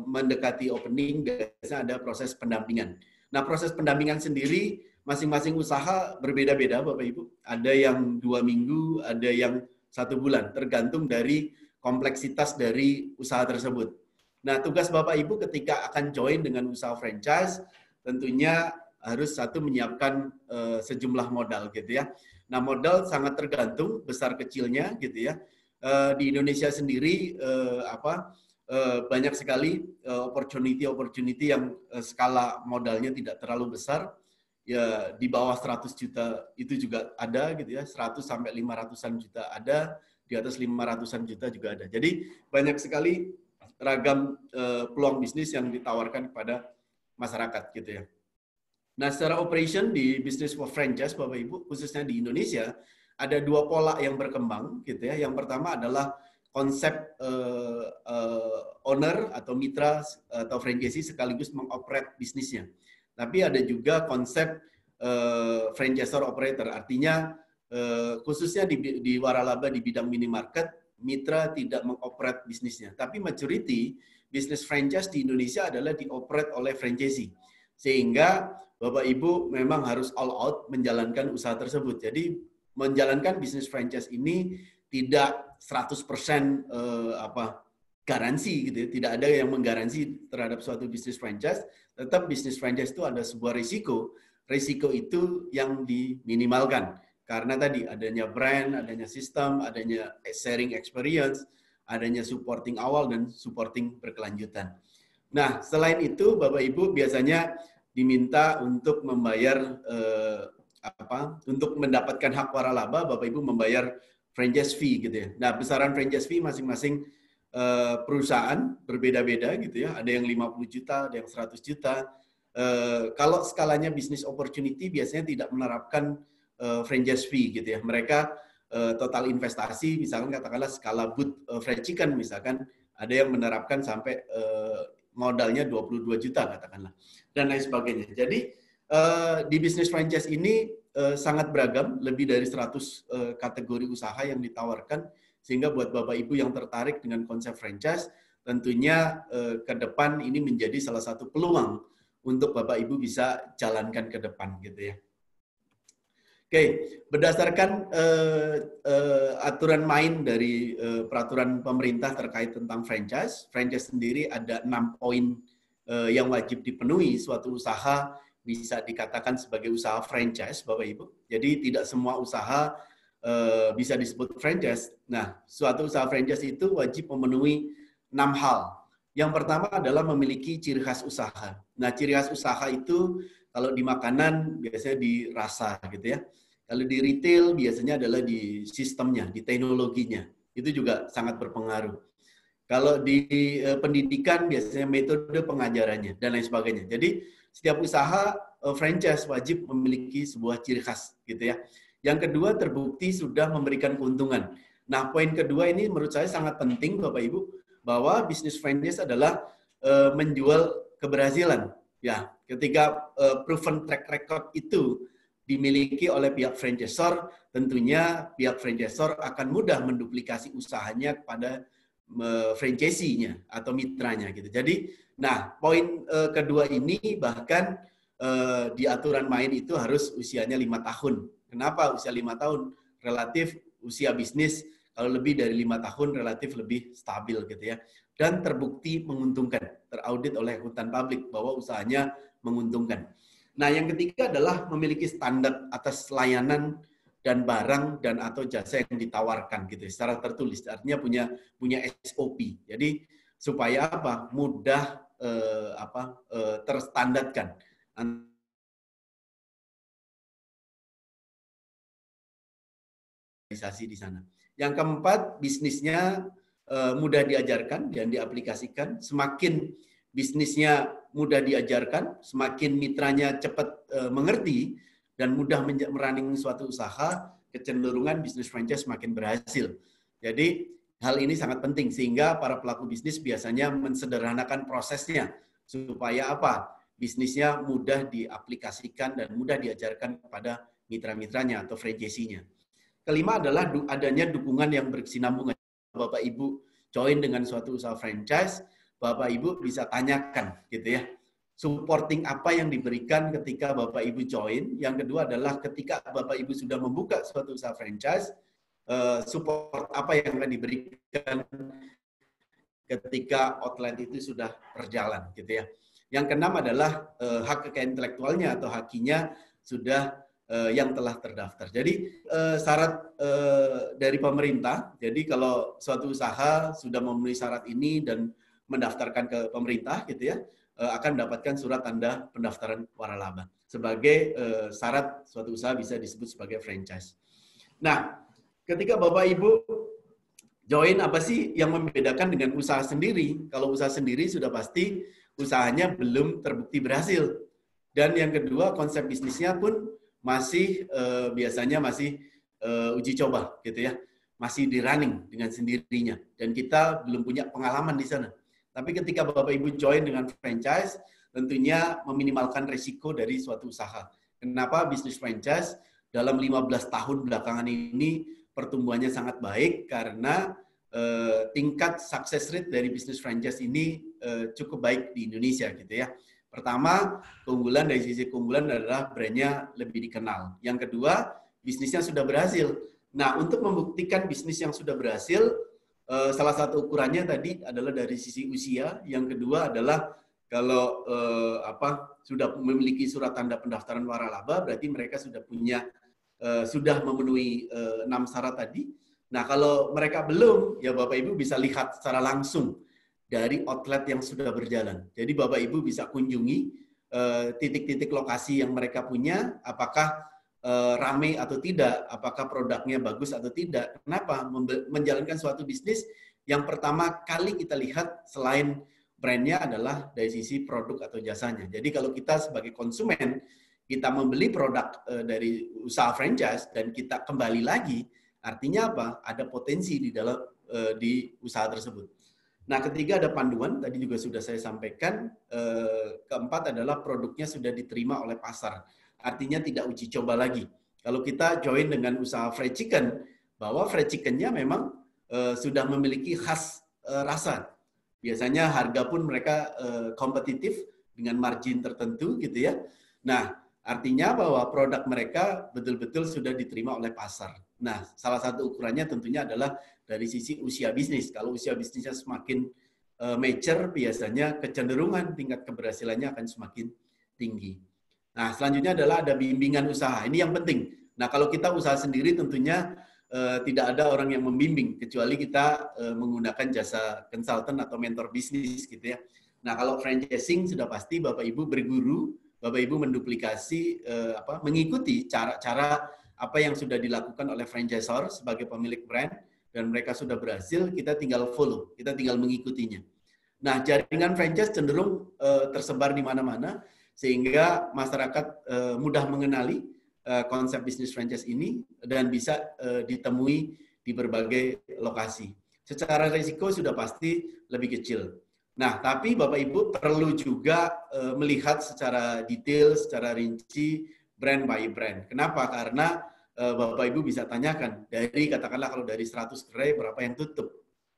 mendekati opening biasanya ada proses pendampingan. Nah, proses pendampingan sendiri masing-masing usaha berbeda-beda Bapak Ibu. Ada yang 2 minggu, ada yang 1 bulan, tergantung dari kompleksitas dari usaha tersebut. Nah, tugas Bapak Ibu ketika akan join dengan usaha franchise, tentunya harus satu menyiapkan sejumlah modal gitu ya. Nah, modal sangat tergantung besar kecilnya gitu ya. Di Indonesia sendiri banyak sekali opportunity yang skala modalnya tidak terlalu besar, ya di bawah 100 juta itu juga ada gitu ya, 100 sampai 500-an juta ada, di atas 500-an juta juga ada. Jadi banyak sekali ragam peluang bisnis yang ditawarkan kepada masyarakat gitu ya. Nah, secara operation di bisnis for franchise Bapak Ibu, khususnya di Indonesia, ada 2 pola yang berkembang gitu ya. Yang pertama adalah konsep owner atau mitra atau franchisee sekaligus mengoperate bisnisnya. Tapi ada juga konsep franchisor operator, artinya khususnya di waralaba di bidang minimarket, mitra tidak mengoperate bisnisnya. Tapi majority bisnis franchise di Indonesia adalah dioperate oleh franchisee. Sehingga Bapak Ibu memang harus all out menjalankan usaha tersebut. Jadi menjalankan bisnis franchise ini tidak 100% garansi gitu ya. Tidak ada yang menggaransi terhadap suatu bisnis franchise. Tetap bisnis franchise itu ada sebuah risiko. Risiko itu yang diminimalkan. Karena tadi adanya brand, adanya sistem, adanya sharing experience, adanya supporting awal dan supporting berkelanjutan. Nah, selain itu Bapak Ibu biasanya diminta untuk membayar untuk mendapatkan hak waralaba, Bapak Ibu membayar franchise fee gitu ya. Nah, besaran franchise fee masing-masing perusahaan berbeda-beda gitu ya. Ada yang 50 juta, ada yang 100 juta. Kalau skalanya business opportunity biasanya tidak menerapkan franchise fee gitu ya. Mereka total investasi, misalkan katakanlah skala booth fried chicken misalkan, ada yang menerapkan sampai modalnya 22 juta katakanlah, dan lain sebagainya. Jadi di bisnis franchise ini sangat beragam, lebih dari 100 kategori usaha yang ditawarkan, sehingga buat Bapak Ibu yang tertarik dengan konsep franchise, tentunya ke depan ini menjadi salah satu peluang untuk Bapak Ibu bisa jalankan ke depan gitu ya. Oke, berdasarkan aturan main dari peraturan pemerintah terkait tentang franchise, franchise sendiri ada 6 poin yang wajib dipenuhi suatu usaha bisa dikatakan sebagai usaha franchise, Bapak Ibu. Jadi tidak semua usaha bisa disebut franchise. Nah, suatu usaha franchise itu wajib memenuhi 6 hal. Yang pertama adalah memiliki ciri khas usaha. Nah, ciri khas usaha itu kalau di makanan biasanya di rasa gitu ya. Kalau di retail biasanya adalah di sistemnya, di teknologinya. Itu juga sangat berpengaruh. Kalau di pendidikan biasanya metode pengajarannya dan lain sebagainya. Jadi setiap usaha franchise wajib memiliki sebuah ciri khas gitu ya. Yang kedua, terbukti sudah memberikan keuntungan. Nah, poin kedua ini menurut saya sangat penting Bapak Ibu, bahwa bisnis franchise adalah menjual keberhasilan. Ya, ketika proven track record itu dimiliki oleh pihak franchisor, tentunya pihak franchisor akan mudah menduplikasi usahanya kepada franchisee-nya atau mitranya gitu. Jadi, nah poin kedua ini bahkan di aturan main itu harus usianya 5 tahun. Kenapa usia 5 tahun? Relatif usia bisnis kalau lebih dari 5 tahun relatif lebih stabil gitu ya. Dan terbukti menguntungkan, teraudit oleh akuntan publik bahwa usahanya menguntungkan. Nah, yang ketiga adalah memiliki standar atas layanan dan barang dan atau jasa yang ditawarkan gitu secara tertulis. Artinya punya SOP. Jadi supaya apa? Mudah terstandarkan organisasi di sana. Yang keempat, bisnisnya mudah diajarkan dan diaplikasikan. Semakin bisnisnya mudah diajarkan, semakin mitranya cepat mengerti, dan mudah merunning suatu usaha, kecenderungan bisnis franchise makin berhasil. Jadi hal ini sangat penting sehingga para pelaku bisnis biasanya mensederhanakan prosesnya supaya apa? Bisnisnya mudah diaplikasikan dan mudah diajarkan kepada mitra-mitranya atau franchisee-nya. Kelima adalah adanya dukungan yang berkesinambungan. Bapak Ibu join dengan suatu usaha franchise, Bapak Ibu bisa tanyakan gitu ya. Supporting apa yang diberikan ketika Bapak Ibu join. Yang kedua adalah ketika Bapak Ibu sudah membuka suatu usaha franchise, support apa yang akan diberikan ketika outlet itu sudah berjalan gitu ya. Yang keenam adalah hak kekayaan intelektualnya atau hakinya sudah yang telah terdaftar. Jadi syarat dari pemerintah, jadi kalau suatu usaha sudah memenuhi syarat ini dan mendaftarkan ke pemerintah gitu ya, akan mendapatkan surat tanda pendaftaran waralaba sebagai syarat suatu usaha bisa disebut sebagai franchise. Nah, ketika Bapak Ibu join, apa sih yang membedakan dengan usaha sendiri? Kalau usaha sendiri sudah pasti usahanya belum terbukti berhasil. Dan yang kedua, konsep bisnisnya pun masih biasanya masih uji coba gitu ya. Masih di running dengan sendirinya dan kita belum punya pengalaman di sana. Tapi ketika Bapak Ibu join dengan franchise, tentunya meminimalkan risiko dari suatu usaha. Kenapa bisnis franchise dalam 15 tahun belakangan ini pertumbuhannya sangat baik karena tingkat success rate dari bisnis franchise ini cukup baik di Indonesia gitu ya. Pertama, keunggulan dari sisi keunggulan adalah brandnya lebih dikenal. Yang kedua, bisnisnya sudah berhasil. Nah, untuk membuktikan bisnis yang sudah berhasil, salah satu ukurannya tadi adalah dari sisi usia. Yang kedua adalah kalau sudah memiliki surat tanda pendaftaran waralaba, berarti mereka sudah punya sudah memenuhi 6 syarat tadi. Nah, kalau mereka belum, ya Bapak Ibu bisa lihat secara langsung dari outlet yang sudah berjalan. Jadi Bapak Ibu bisa kunjungi titik-titik lokasi yang mereka punya, apakah rame atau tidak, apakah produknya bagus atau tidak. Kenapa? Menjalankan suatu bisnis yang pertama kali kita lihat selain brandnya adalah dari sisi produk atau jasanya. Jadi kalau kita sebagai konsumen, kita membeli produk dari usaha franchise dan kita kembali lagi, artinya apa? Ada potensi di dalam di usaha tersebut. Nah, ketiga ada panduan, tadi juga sudah saya sampaikan. Keempat adalah produknya sudah diterima oleh pasar. Artinya tidak uji coba lagi. Kalau kita join dengan usaha fried chicken, bahwa fried chicken-nya memang sudah memiliki khas rasa. Biasanya harga pun mereka kompetitif dengan margin tertentu gitu ya. Nah, artinya bahwa produk mereka betul-betul sudah diterima oleh pasar. Nah, salah satu ukurannya tentunya adalah dari sisi usia bisnis. Kalau usia bisnisnya semakin mature, biasanya kecenderungan tingkat keberhasilannya akan semakin tinggi. Nah, selanjutnya adalah ada bimbingan usaha. Ini yang penting. Nah, kalau kita usaha sendiri tentunya tidak ada orang yang membimbing, kecuali kita menggunakan jasa konsultan atau mentor bisnis gitu ya. Nah, kalau franchising sudah pasti Bapak Ibu berguru, Bapak Ibu menduplikasi, mengikuti cara-cara apa yang sudah dilakukan oleh franchisor sebagai pemilik brand, dan mereka sudah berhasil, kita tinggal follow, kita tinggal mengikutinya. Nah, jaringan franchise cenderung tersebar di mana-mana, sehingga masyarakat mudah mengenali konsep bisnis franchise ini dan bisa ditemui di berbagai lokasi. Secara risiko sudah pasti lebih kecil. Nah, tapi Bapak Ibu perlu juga melihat secara detail, secara rinci, brand by brand. Kenapa? Karena Bapak Ibu bisa tanyakan, dari katakanlah kalau dari 100 gerai, berapa yang tutup?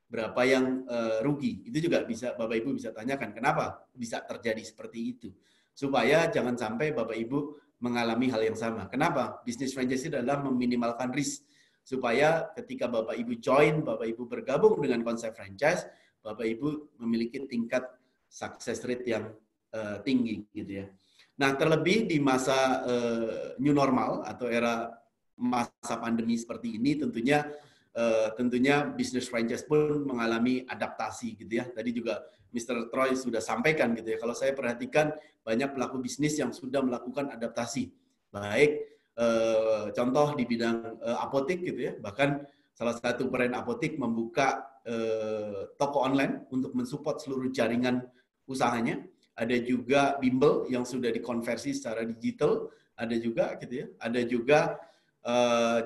Berapa yang rugi? Itu juga bisa Bapak Ibu bisa tanyakan. Kenapa bisa terjadi seperti itu? Supaya jangan sampai Bapak Ibu mengalami hal yang sama. Kenapa? Bisnis franchise adalah meminimalkan risk. Supaya ketika Bapak Ibu join, Bapak Ibu bergabung dengan konsep franchise, Bapak Ibu memiliki tingkat success rate yang tinggi gitu ya. Nah, terlebih di masa new normal atau era masa pandemi seperti ini, tentunya bisnis franchise pun mengalami adaptasi gitu ya. Tadi juga Mr. Troy sudah sampaikan gitu ya. Kalau saya perhatikan banyak pelaku bisnis yang sudah melakukan adaptasi, baik contoh di bidang apotek gitu ya. Bahkan salah satu brand apotek membuka toko online untuk mensupport seluruh jaringan usahanya. Ada juga bimbel yang sudah dikonversi secara digital. ada juga gitu ya. Ada juga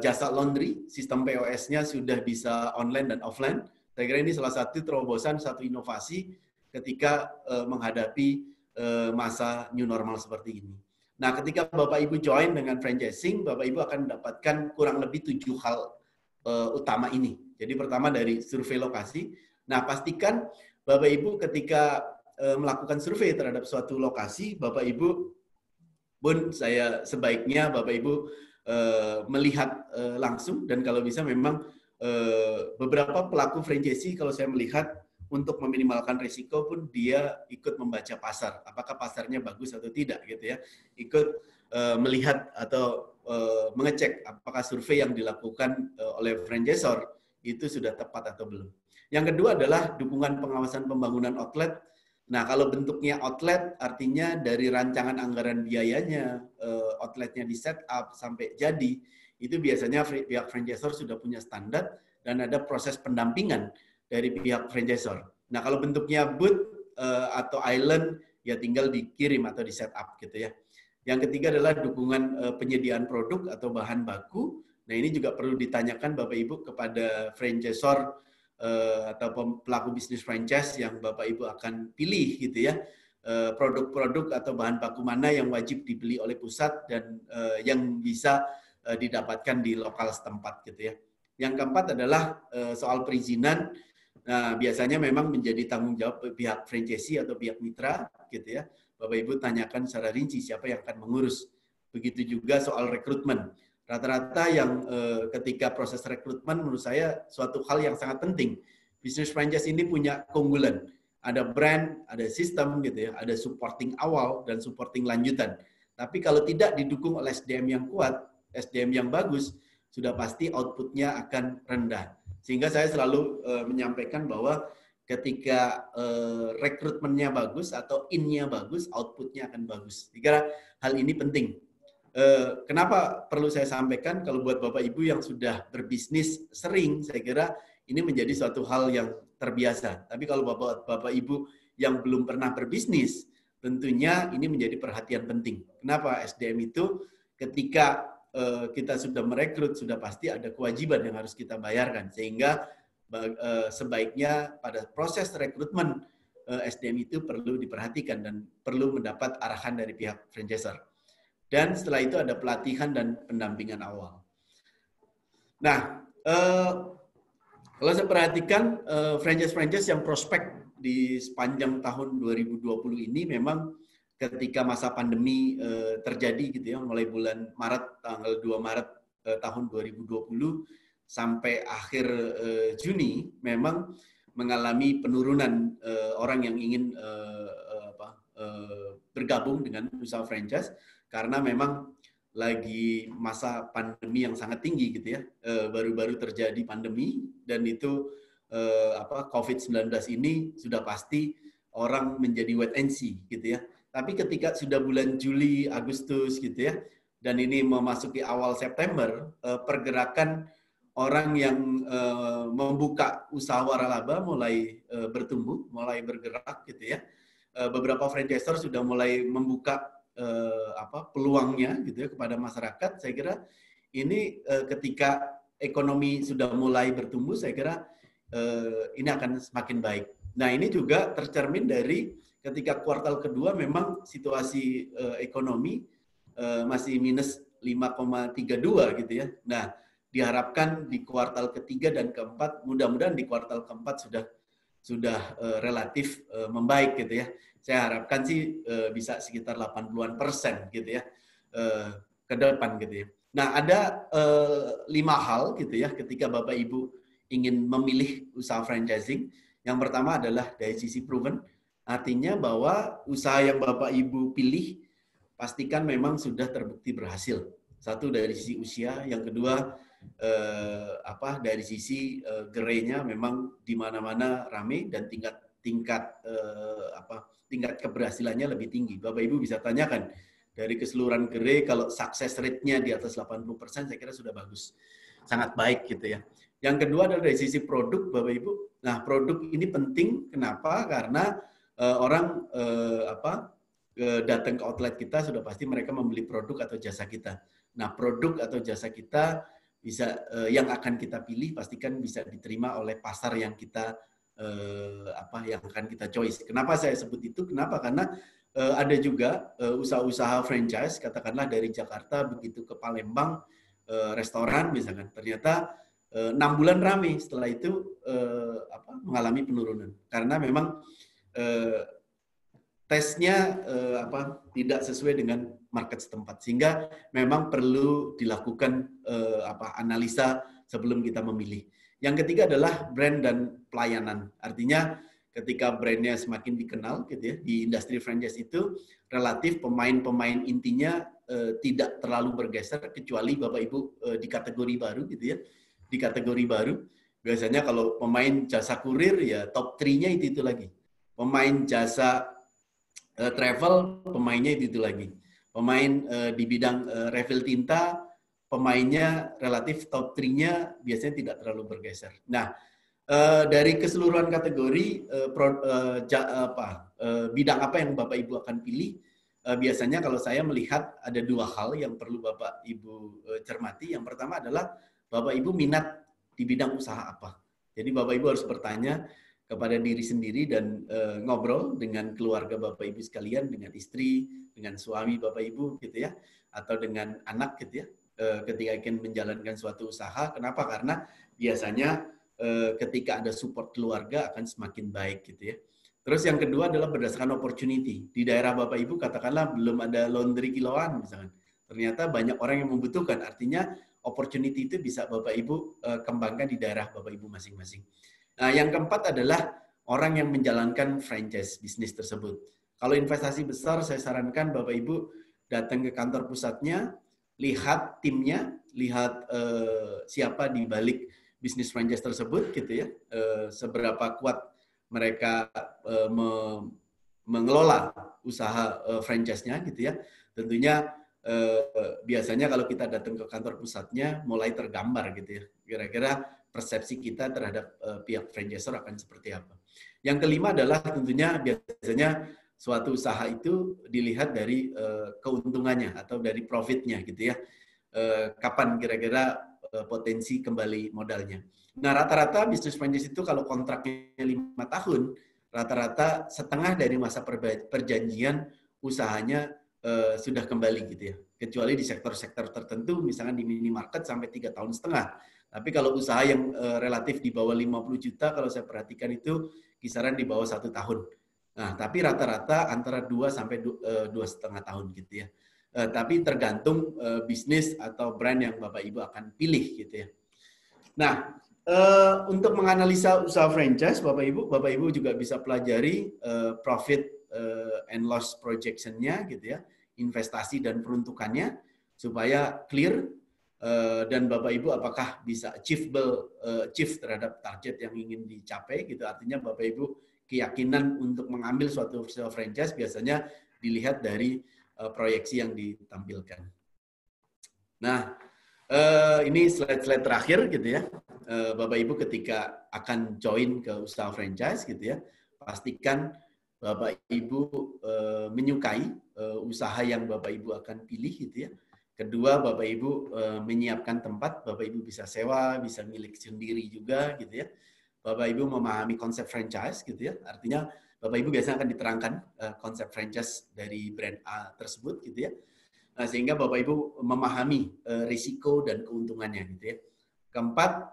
jasa laundry, sistem POS-nya sudah bisa online dan offline. Saya kira ini salah satu terobosan, satu inovasi ketika menghadapi masa new normal seperti ini. Nah, ketika Bapak Ibu join dengan franchising, Bapak Ibu akan mendapatkan kurang lebih 7 hal utama ini. Jadi pertama dari survei lokasi. Nah, pastikan Bapak Ibu ketika melakukan survei terhadap suatu lokasi, Bapak Ibu pun sebaiknya Bapak Ibu melihat langsung, dan kalau bisa memang beberapa pelaku franchisee kalau saya melihat untuk meminimalkan risiko pun dia ikut membaca pasar, apakah pasarnya bagus atau tidak gitu ya, ikut melihat atau mengecek apakah survei yang dilakukan oleh franchisor itu sudah tepat atau belum. Yang kedua adalah dukungan pengawasan pembangunan outlet. Nah, kalau bentuknya outlet artinya dari rancangan anggaran biayanya, outletnya di set up sampai jadi, itu biasanya pihak franchisor sudah punya standar dan ada proses pendampingan dari pihak franchisor. Nah, kalau bentuknya booth atau island, ya tinggal dikirim atau di set up gitu ya. Yang ketiga adalah dukungan penyediaan produk atau bahan baku. Nah, ini juga perlu ditanyakan Bapak Ibu kepada franchisor atau pelaku bisnis franchise yang Bapak Ibu akan pilih gitu ya. Produk-produk atau bahan baku mana yang wajib dibeli oleh pusat dan yang bisa didapatkan di lokal setempat gitu ya. Yang keempat adalah soal perizinan. Nah, biasanya memang menjadi tanggung jawab pihak franchisee atau pihak mitra gitu ya. Bapak Ibu tanyakan secara rinci siapa yang akan mengurus. Begitu juga soal rekrutmen. Rata-rata yang ketika proses rekrutmen menurut saya suatu hal yang sangat penting. Bisnis franchise ini punya keunggulan. Ada brand, ada sistem gitu ya, ada supporting awal dan supporting lanjutan. Tapi kalau tidak didukung oleh SDM yang kuat, SDM yang bagus, sudah pasti outputnya akan rendah. Sehingga saya selalu menyampaikan bahwa ketika rekrutmennya bagus atau in-nya bagus, outputnya akan bagus. Saya kira hal ini penting. Kenapa perlu saya sampaikan? Kalau buat Bapak Ibu yang sudah berbisnis sering, saya kira ini menjadi suatu hal yang terbiasa. Tapi kalau Bapak Ibu yang belum pernah berbisnis, tentunya ini menjadi perhatian penting. Kenapa? SDM itu ketika kita sudah merekrut, sudah pasti ada kewajiban yang harus kita bayarkan. Sehingga sebaiknya pada proses rekrutmen SDM itu perlu diperhatikan dan perlu mendapat arahan dari pihak franchisor. Dan setelah itu ada pelatihan dan pendampingan awal. Nah, kalau saya perhatikan franchise-franchise yang prospek di sepanjang tahun 2020 ini memang ketika masa pandemi terjadi gitu ya, mulai bulan Maret, tanggal 2 Maret tahun 2020 sampai akhir Juni memang mengalami penurunan orang yang ingin bergabung dengan usaha franchise karena memang lagi masa pandemi yang sangat tinggi gitu ya, baru-baru terjadi pandemi dan itu COVID-19 ini sudah pasti orang menjadi wait and see gitu ya. Tapi ketika sudah bulan Juli, Agustus gitu ya, dan ini memasuki awal September, pergerakan orang yang membuka usaha waralaba mulai bertumbuh, mulai bergerak gitu ya. Beberapa franchisor sudah mulai membuka peluangnya gitu ya kepada masyarakat. Saya kira ini ketika ekonomi sudah mulai bertumbuh, saya kira ini akan semakin baik. Nah, ini juga tercermin dari ketika kuartal kedua memang situasi ekonomi masih minus 5,32 gitu ya. Nah, diharapkan di kuartal ketiga dan keempat, mudah-mudahan di kuartal keempat sudah relatif membaik gitu ya. Saya harapkan sih bisa sekitar 80% gitu ya ke depan gitu ya. Nah, ada 5 hal gitu ya ketika Bapak Ibu ingin memilih usaha franchising. Yang pertama adalah dari sisi proven, artinya bahwa usaha yang Bapak Ibu pilih pastikan memang sudah terbukti berhasil. Satu dari sisi usia, yang kedua dari sisi gerainya memang di mana-mana ramai dan tingkat keberhasilannya lebih tinggi. Bapak Ibu bisa tanyakan dari keseluruhan gerai kalau success rate-nya di atas 80%, saya kira sudah bagus. Sangat baik gitu ya. Yang kedua adalah dari sisi produk, Bapak Ibu. Nah, produk ini penting. Kenapa? Karena orang datang ke outlet kita sudah pasti mereka membeli produk atau jasa kita. Nah, produk atau jasa kita bisa yang akan kita pilih pastikan bisa diterima oleh pasar yang kita yang akan kita choice. Kenapa saya sebut itu? Kenapa? Karena ada juga usaha-usaha franchise, katakanlah dari Jakarta begitu ke Palembang, restoran misalkan, ternyata 6 bulan ramai, setelah itu mengalami penurunan karena memang tesnya tidak sesuai dengan market setempat, sehingga memang perlu dilakukan analisa sebelum kita memilih. Yang ketiga adalah brand dan pelayanan. Artinya ketika brandnya semakin dikenal gitu ya, di industri franchise itu relatif pemain-pemain intinya tidak terlalu bergeser kecuali Bapak Ibu di kategori baru gitu ya. Di kategori baru biasanya kalau pemain jasa kurir ya top 3-nya itu lagi. Pemain jasa travel pemainnya itu lagi. Pemain di bidang refill tinta pemainnya relatif top 3-nya biasanya tidak terlalu bergeser. Nah, dari keseluruhan kategori bidang apa yang Bapak Ibu akan pilih, biasanya kalau saya melihat ada 2 hal yang perlu Bapak Ibu cermati. Yang pertama adalah Bapak Ibu minat di bidang usaha apa. Jadi Bapak Ibu harus bertanya kepada diri sendiri dan ngobrol dengan keluarga Bapak Ibu sekalian, dengan istri, dengan suami Bapak Ibu gitu ya, atau dengan anak gitu ya, ketika ingin menjalankan suatu usaha. Kenapa? Karena biasanya ketika ada support keluarga akan semakin baik gitu ya. Terus yang kedua adalah berdasarkan opportunity. Di daerah Bapak Ibu katakanlah belum ada laundry kiloan misalkan. Ternyata banyak orang yang membutuhkan. Artinya opportunity itu bisa Bapak Ibu kembangkan di daerah Bapak Ibu masing-masing. Nah, yang keempat adalah orang yang menjalankan franchise bisnis tersebut. Kalau investasi besar, saya sarankan Bapak Ibu datang ke kantor pusatnya, lihat timnya, lihat siapa di balik bisnis franchise tersebut, gitu ya, seberapa kuat mereka mengelola usaha franchise-nya, gitu ya. Tentunya biasanya kalau kita datang ke kantor pusatnya, mulai tergambar, gitu ya. Kira-kira persepsi kita terhadap pihak franchisor akan seperti apa. Yang kelima adalah tentunya biasanya suatu usaha itu dilihat dari keuntungannya atau dari profitnya gitu ya. Kapan kira-kira potensi kembali modalnya. Nah, rata-rata bisnis franchise itu kalau kontraknya 5 tahun, rata-rata setengah dari masa perjanjian usahanya sudah kembali gitu ya. Kecuali di sektor-sektor tertentu, misalnya di minimarket sampai 3,5 tahun. Tapi kalau usaha yang relatif di bawah 50 juta, kalau saya perhatikan itu kisaran di bawah 1 tahun. Nah, tapi rata-rata antara 2 sampai 2,5 tahun gitu ya. Tapi tergantung bisnis atau brand yang Bapak Ibu akan pilih gitu ya. Nah, untuk menganalisa usaha franchise, Bapak Ibu juga bisa pelajari profit and loss projection-nya gitu ya, investasi dan peruntukannya supaya clear. Dan Bapak Ibu apakah bisa achieve terhadap target yang ingin dicapai gitu. Artinya Bapak Ibu keyakinan untuk mengambil suatu franchise biasanya dilihat dari proyeksi yang ditampilkan. Nah, ini slide-slide terakhir gitu ya. Bapak Ibu ketika akan join ke usaha franchise gitu ya, pastikan Bapak Ibu menyukai usaha yang Bapak Ibu akan pilih gitu ya. Kedua, Bapak Ibu menyiapkan tempat, Bapak Ibu bisa sewa, bisa milik sendiri juga gitu ya. Bapak Ibu memahami konsep franchise gitu ya. Artinya Bapak Ibu biasanya akan diterangkan konsep franchise dari brand A tersebut gitu ya. Nah, sehingga Bapak Ibu memahami risiko dan keuntungannya gitu ya. Keempat,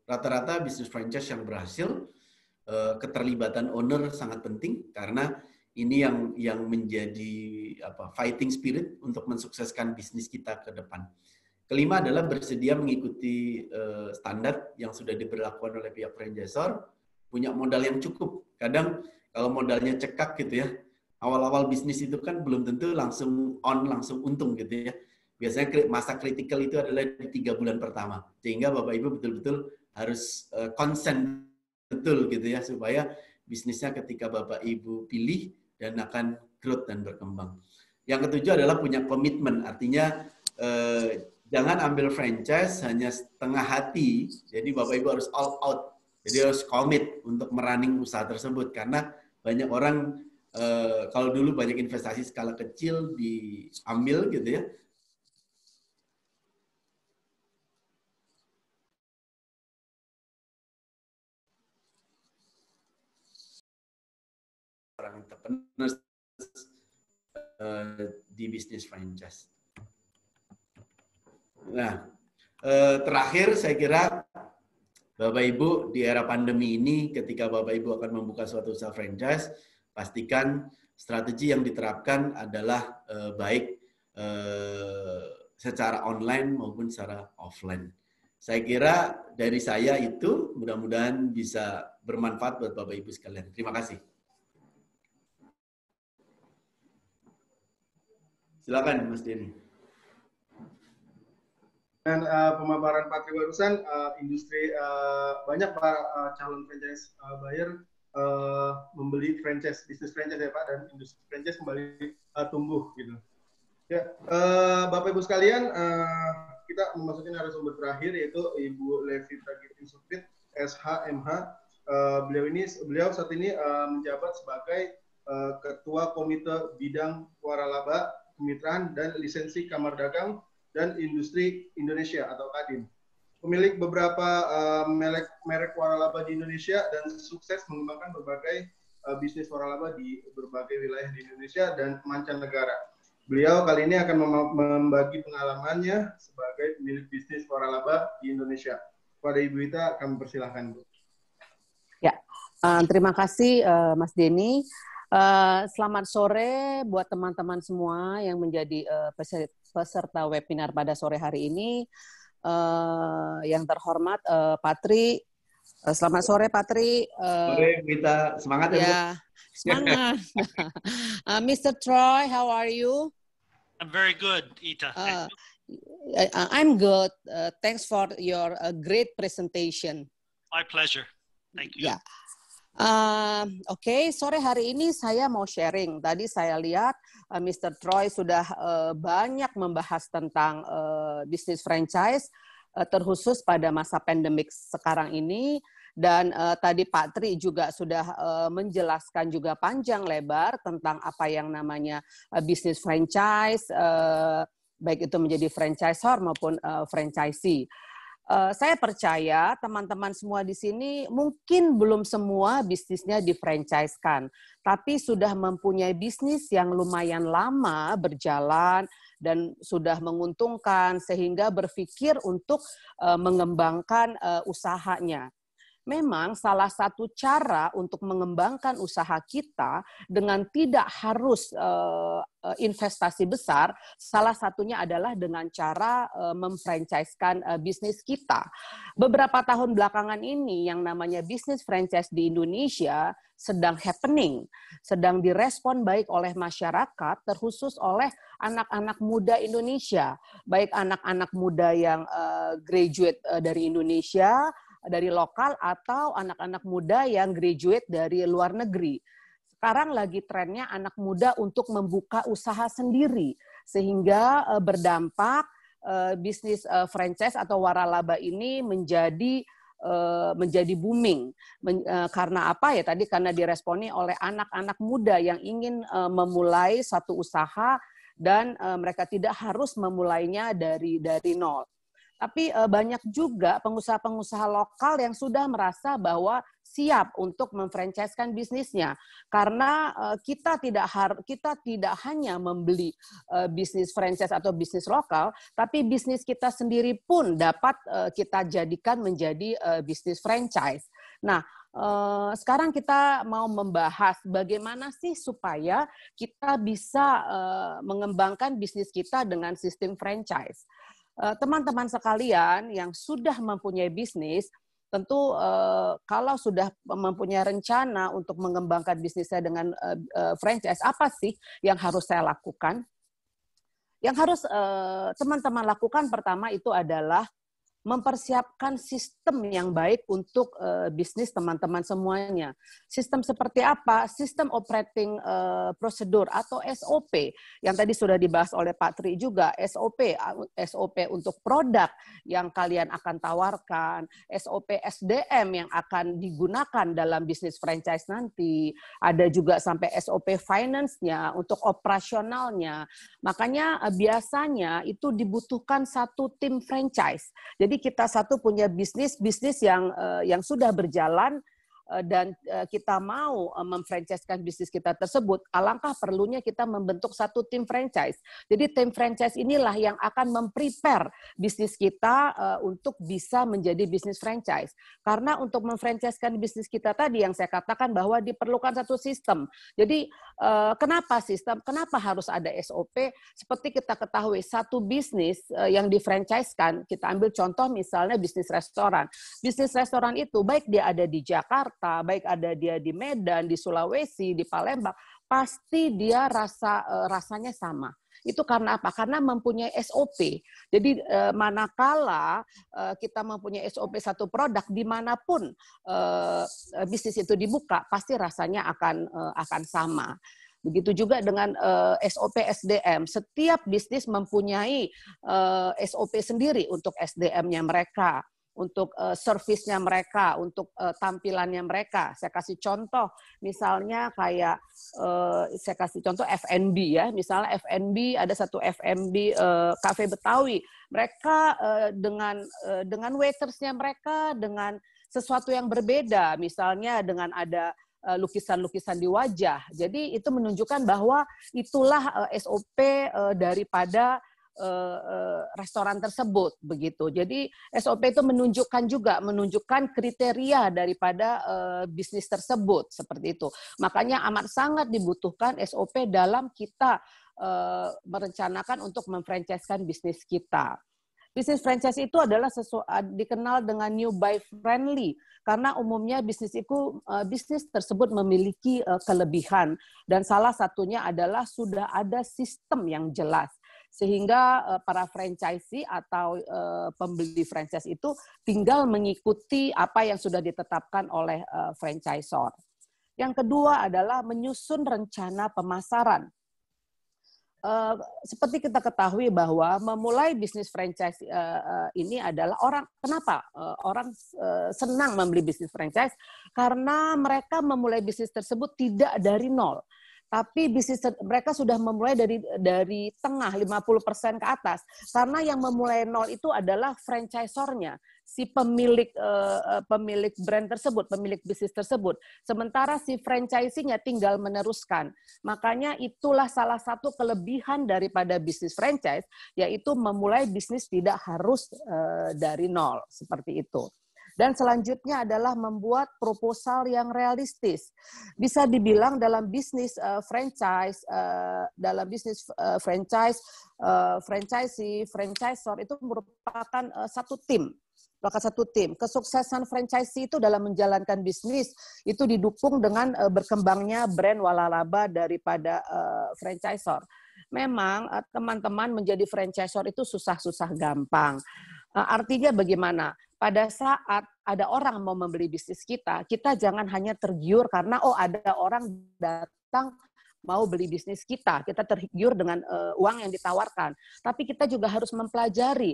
rata-rata bisnis franchise yang berhasil, keterlibatan owner sangat penting karena ini yang menjadi fighting spirit untuk mensukseskan bisnis kita ke depan. Kelima adalah bersedia mengikuti standar yang sudah diberlakukan oleh pihak franchisor, punya modal yang cukup. Kadang kalau modalnya cekak gitu ya, awal-awal bisnis itu kan belum tentu langsung untung gitu ya. Biasanya masa kritikal itu adalah di 3 bulan pertama. Sehingga Bapak Ibu betul-betul harus konsen betul gitu ya, supaya bisnisnya ketika Bapak Ibu pilih dan akan growth dan berkembang. Yang ketujuh adalah punya komitmen, artinya jangan ambil franchise hanya setengah hati, jadi Bapak Ibu harus all out, jadi harus komit untuk merunning usaha tersebut, karena banyak orang kalau dulu banyak investasi skala kecil diambil gitu ya. Orang entrepreneur di bisnis franchise. Nah, terakhir saya kira Bapak Ibu di era pandemi ini ketika Bapak Ibu akan membuka suatu usaha franchise, pastikan strategi yang diterapkan adalah baik secara online maupun secara offline. Saya kira dari saya itu mudah-mudahan bisa bermanfaat buat Bapak Ibu sekalian. Terima kasih. Silakan Mas Denny. Dan pemaparan Pak Tri barusan, industri banyak para calon franchise buyer membeli franchise, bisnis franchise ya Pak, dan industri franchise kembali tumbuh gitu. Ya, Bapak Ibu sekalian, kita memasuki narasumber terakhir yaitu Ibu Levita Giting-Supit, SHMH. Beliau saat ini menjabat sebagai Ketua Komite Bidang Waralaba, Kemitraan dan Lisensi Kamar Dagang dan Industri Indonesia atau Kadin. Pemilik beberapa merek waralaba di Indonesia dan sukses mengembangkan berbagai bisnis waralaba di berbagai wilayah di Indonesia dan mancanegara. Beliau kali ini akan membagi pengalamannya sebagai pemilik bisnis waralaba di Indonesia. Kepada Ibu Ita, kami persilahkan. Ya, terima kasih Mas Denny. Selamat sore buat teman-teman semua yang menjadi peserta webinar pada sore hari ini. Yang terhormat Pak Tri, selamat sore Pak Tri. Sore Wita, semangat ya. Semangat. Mr. Troy, how are you? I'm very good, Ita. I'm good. Thanks for your great presentation. My pleasure. Thank you. Yeah. Oke, sore hari ini saya mau sharing. Tadi saya lihat Mr. Troy sudah banyak membahas tentang bisnis franchise, terkhusus pada masa pandemik sekarang ini. Dan tadi Pak Tri juga sudah menjelaskan juga panjang lebar tentang apa yang namanya bisnis franchise, baik itu menjadi franchisor maupun franchisee. Saya percaya teman-teman semua di sini mungkin belum semua bisnisnya di-franchise-kan, tapi sudah mempunyai bisnis yang lumayan lama berjalan dan sudah menguntungkan sehingga berpikir untuk mengembangkan usahanya. Memang salah satu cara untuk mengembangkan usaha kita dengan tidak harus investasi besar, salah satunya adalah dengan cara memfranchise-kan bisnis kita. Beberapa tahun belakangan ini yang namanya bisnis franchise di Indonesia sedang happening, sedang direspon baik oleh masyarakat, terkhusus oleh anak-anak muda Indonesia, baik anak-anak muda yang graduate dari Indonesia, dari lokal, atau anak-anak muda yang graduate dari luar negeri. Sekarang lagi trennya anak muda untuk membuka usaha sendiri, sehingga berdampak bisnis franchise atau waralaba ini menjadi booming. Karena apa ya? Tadi karena diresponi oleh anak-anak muda yang ingin memulai satu usaha dan mereka tidak harus memulainya dari nol. Tapi banyak juga pengusaha-pengusaha lokal yang sudah merasa bahwa siap untuk memfranchise-kan bisnisnya. Karena kita tidak hanya membeli bisnis franchise atau bisnis lokal, tapi bisnis kita sendiri pun dapat kita jadikan menjadi bisnis franchise. Nah, sekarang kita mau membahas bagaimana sih supaya kita bisa mengembangkan bisnis kita dengan sistem franchise. Teman-teman sekalian yang sudah mempunyai bisnis, tentu kalau sudah mempunyai rencana untuk mengembangkan bisnisnya dengan franchise, apa sih yang harus saya lakukan? Yang harus teman-teman lakukan pertama itu adalah mempersiapkan sistem yang baik untuk bisnis teman-teman semuanya. Sistem seperti apa? Sistem operating prosedur atau SOP yang tadi sudah dibahas oleh Pak Tri juga. SOP untuk produk yang kalian akan tawarkan, SOP SDM yang akan digunakan dalam bisnis franchise nanti. Ada juga sampai SOP finance-nya untuk operasionalnya. Makanya biasanya itu dibutuhkan satu tim franchise. Jadi kita satu punya bisnis yang sudah berjalan dan kita mau memfranchise-kan bisnis kita tersebut, alangkah perlunya kita membentuk satu tim franchise. Jadi tim franchise inilah yang akan memprepare bisnis kita untuk bisa menjadi bisnis franchise. Karena untuk memfranchise-kan bisnis kita tadi yang saya katakan bahwa diperlukan satu sistem. Jadi kenapa sistem? Kenapa harus ada SOP? Seperti kita ketahui, satu bisnis yang difranchise-kan, kita ambil contoh misalnya bisnis restoran. Bisnis restoran itu baik dia ada di Jakarta, baik ada dia di Medan, di Sulawesi, di Palembang, pasti dia rasanya sama. Itu karena apa? Karena mempunyai SOP. Jadi manakala kita mempunyai SOP satu produk, dimanapun bisnis itu dibuka, pasti rasanya akan sama. Begitu juga dengan SOP SDM. Setiap bisnis mempunyai SOP sendiri untuk SDM-nya mereka, untuk servisnya mereka, untuk tampilannya mereka. Saya kasih contoh, misalnya kayak saya kasih contoh F&B ya, misalnya F&B, ada satu F&B Cafe Betawi, mereka dengan waitersnya mereka dengan sesuatu yang berbeda, misalnya dengan ada lukisan-lukisan di wajah. Jadi itu menunjukkan bahwa itulah SOP daripada restoran tersebut begitu. Jadi SOP itu menunjukkan kriteria daripada bisnis tersebut seperti itu. Makanya amat sangat dibutuhkan SOP dalam kita merencanakan untuk memfranchise-kan bisnis kita. Bisnis franchise itu adalah dikenal dengan new buy friendly karena umumnya bisnis tersebut memiliki kelebihan dan salah satunya adalah sudah ada sistem yang jelas. Sehingga para franchisee atau pembeli franchise itu tinggal mengikuti apa yang sudah ditetapkan oleh franchisor. Yang kedua adalah menyusun rencana pemasaran. Seperti kita ketahui bahwa memulai bisnis franchise ini adalah kenapa orang senang membeli bisnis franchise? Karena mereka memulai bisnis tersebut tidak dari nol. Tapi bisnis mereka sudah memulai dari tengah 50% ke atas. Karena yang memulai nol itu adalah franchisornya, si pemilik brand tersebut, pemilik bisnis tersebut. Sementara si franchisee-nya tinggal meneruskan. Makanya itulah salah satu kelebihan daripada bisnis franchise, yaitu memulai bisnis tidak harus dari nol, seperti itu. Dan selanjutnya adalah membuat proposal yang realistis. Bisa dibilang dalam bisnis franchisee, franchisor itu merupakan satu tim. Kesuksesan franchisee itu dalam menjalankan bisnis itu didukung dengan berkembangnya brand walalaba daripada franchisor. Memang teman-teman menjadi franchisor itu susah-susah gampang. Artinya bagaimana? Pada saat ada orang mau membeli bisnis kita, kita jangan hanya tergiur karena ada orang datang mau beli bisnis kita tergiur dengan uang yang ditawarkan. Tapi kita juga harus mempelajari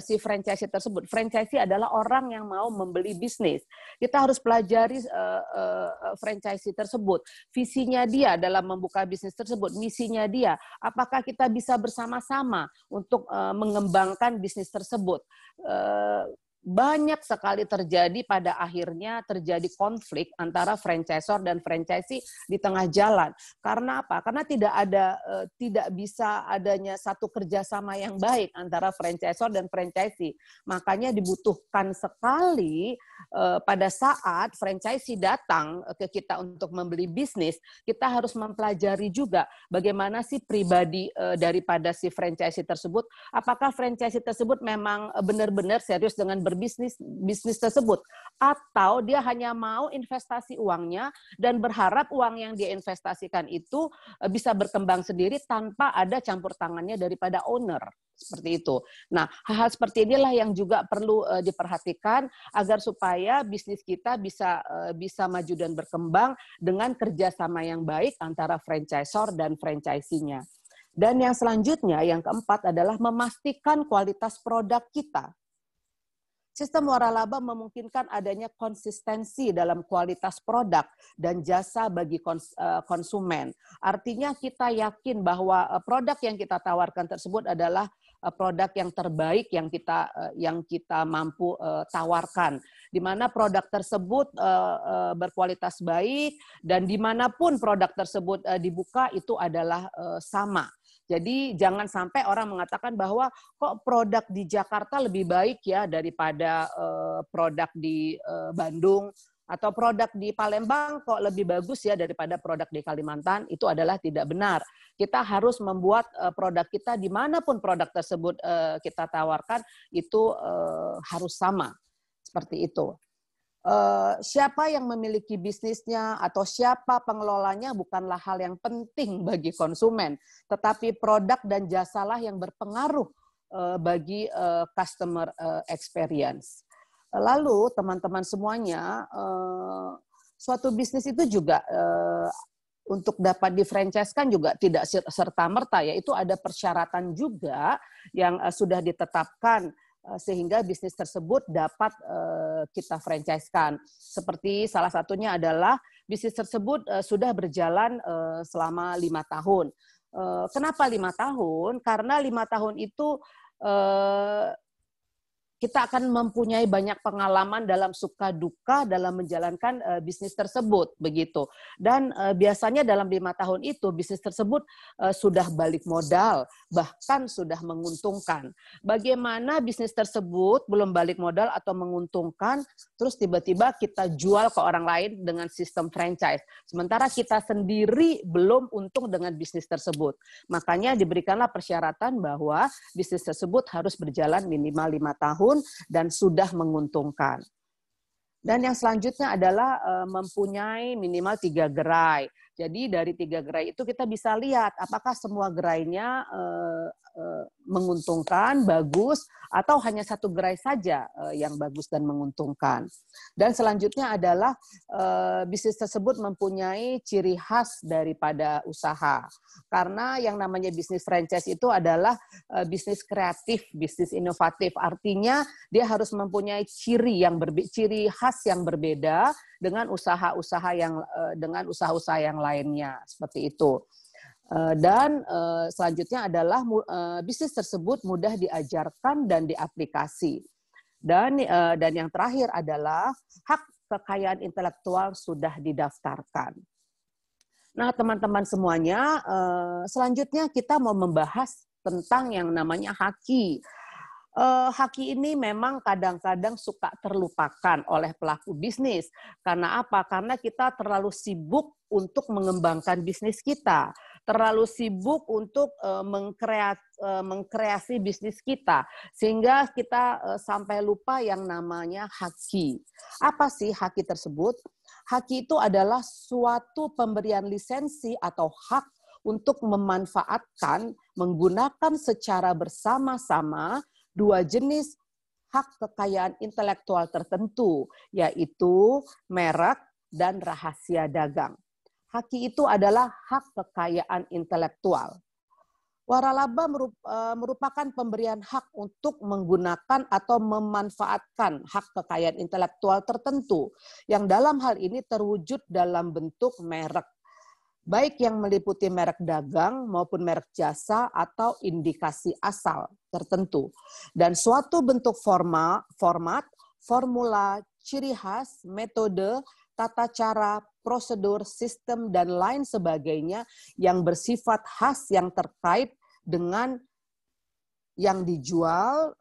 si franchisee tersebut. Franchisee adalah orang yang mau membeli bisnis. Kita harus pelajari franchisee tersebut. Visinya dia dalam membuka bisnis tersebut, misinya dia. Apakah kita bisa bersama-sama untuk mengembangkan bisnis tersebut? Banyak sekali pada akhirnya terjadi konflik antara franchisor dan franchisee di tengah jalan. Karena apa? Karena tidak bisa adanya satu kerjasama yang baik antara franchisor dan franchisee. Makanya dibutuhkan sekali pada saat franchisee datang ke kita untuk membeli bisnis, kita harus mempelajari juga bagaimana sih pribadi daripada si franchisee tersebut. Apakah franchisee tersebut memang benar-benar serius dengan berbisnis tersebut, atau dia hanya mau investasi uangnya dan berharap uang yang dia investasikan itu bisa berkembang sendiri tanpa ada campur tangannya daripada owner. Seperti itu. Nah, hal-hal seperti inilah yang juga perlu diperhatikan agar supaya bisnis kita bisa maju dan berkembang dengan kerjasama yang baik antara franchisor dan franchisee-nya. Dan yang selanjutnya, yang keempat adalah memastikan kualitas produk kita. Sistem waralaba memungkinkan adanya konsistensi dalam kualitas produk dan jasa bagi konsumen. Artinya kita yakin bahwa produk yang kita tawarkan tersebut adalah produk yang terbaik yang kita mampu tawarkan. Di mana produk tersebut berkualitas baik dan dimanapun produk tersebut dibuka itu adalah sama. Jadi jangan sampai orang mengatakan bahwa kok produk di Jakarta lebih baik ya daripada produk di Bandung, atau produk di Palembang kok lebih bagus ya daripada produk di Kalimantan. Itu adalah tidak benar. Kita harus membuat produk kita dimanapun produk tersebut kita tawarkan itu harus sama. Seperti itu. Siapa yang memiliki bisnisnya atau siapa pengelolanya bukanlah hal yang penting bagi konsumen, tetapi produk dan jasalah yang berpengaruh bagi customer experience. Lalu teman-teman semuanya, suatu bisnis itu juga untuk dapat di-franchise-kan juga tidak serta-merta, yaitu ada persyaratan juga yang sudah ditetapkan sehingga bisnis tersebut dapat kita franchise-kan. Seperti salah satunya adalah bisnis tersebut sudah berjalan selama 5 tahun. Kenapa 5 tahun? Karena 5 tahun itu kita akan mempunyai banyak pengalaman dalam suka duka dalam menjalankan bisnis tersebut, begitu. Dan biasanya dalam 5 tahun itu bisnis tersebut sudah balik modal, bahkan sudah menguntungkan. Bagaimana bisnis tersebut belum balik modal atau menguntungkan, terus tiba-tiba kita jual ke orang lain dengan sistem franchise. Sementara kita sendiri belum untung dengan bisnis tersebut. Makanya diberikanlah persyaratan bahwa bisnis tersebut harus berjalan minimal 5 tahun dan sudah menguntungkan. Dan yang selanjutnya adalah mempunyai minimal 3 gerai. Jadi dari 3 gerai itu kita bisa lihat apakah semua gerainya menguntungkan, bagus, atau hanya 1 gerai saja yang bagus dan menguntungkan. Dan selanjutnya adalah bisnis tersebut mempunyai ciri khas daripada usaha. Karena yang namanya bisnis franchise itu adalah bisnis kreatif, bisnis inovatif. Artinya dia harus mempunyai ciri khas yang berbeda dengan usaha-usaha yang lainnya, seperti itu. Dan selanjutnya adalah bisnis tersebut mudah diajarkan dan diaplikasi. Dan yang terakhir adalah hak kekayaan intelektual sudah didaftarkan. Nah, teman-teman semuanya, selanjutnya kita mau membahas tentang yang namanya haki. Haki ini memang kadang-kadang suka terlupakan oleh pelaku bisnis. Karena apa? Karena kita terlalu sibuk untuk mengembangkan bisnis kita. Terlalu sibuk untuk mengkreasi bisnis kita. Sehingga kita sampai lupa yang namanya haki. Apa sih haki tersebut? Haki itu adalah suatu pemberian lisensi atau hak untuk memanfaatkan, menggunakan secara bersama-sama 2 jenis hak kekayaan intelektual tertentu, yaitu merek dan rahasia dagang. Haki itu adalah hak kekayaan intelektual. Waralaba merupakan pemberian hak untuk menggunakan atau memanfaatkan hak kekayaan intelektual tertentu, yang dalam hal ini terwujud dalam bentuk merek, baik yang meliputi merek dagang maupun merek jasa atau indikasi asal tertentu. Dan suatu bentuk format, formula, ciri khas, metode, tata cara, prosedur, sistem, dan lain sebagainya yang bersifat khas yang terkait dengan yang dijual,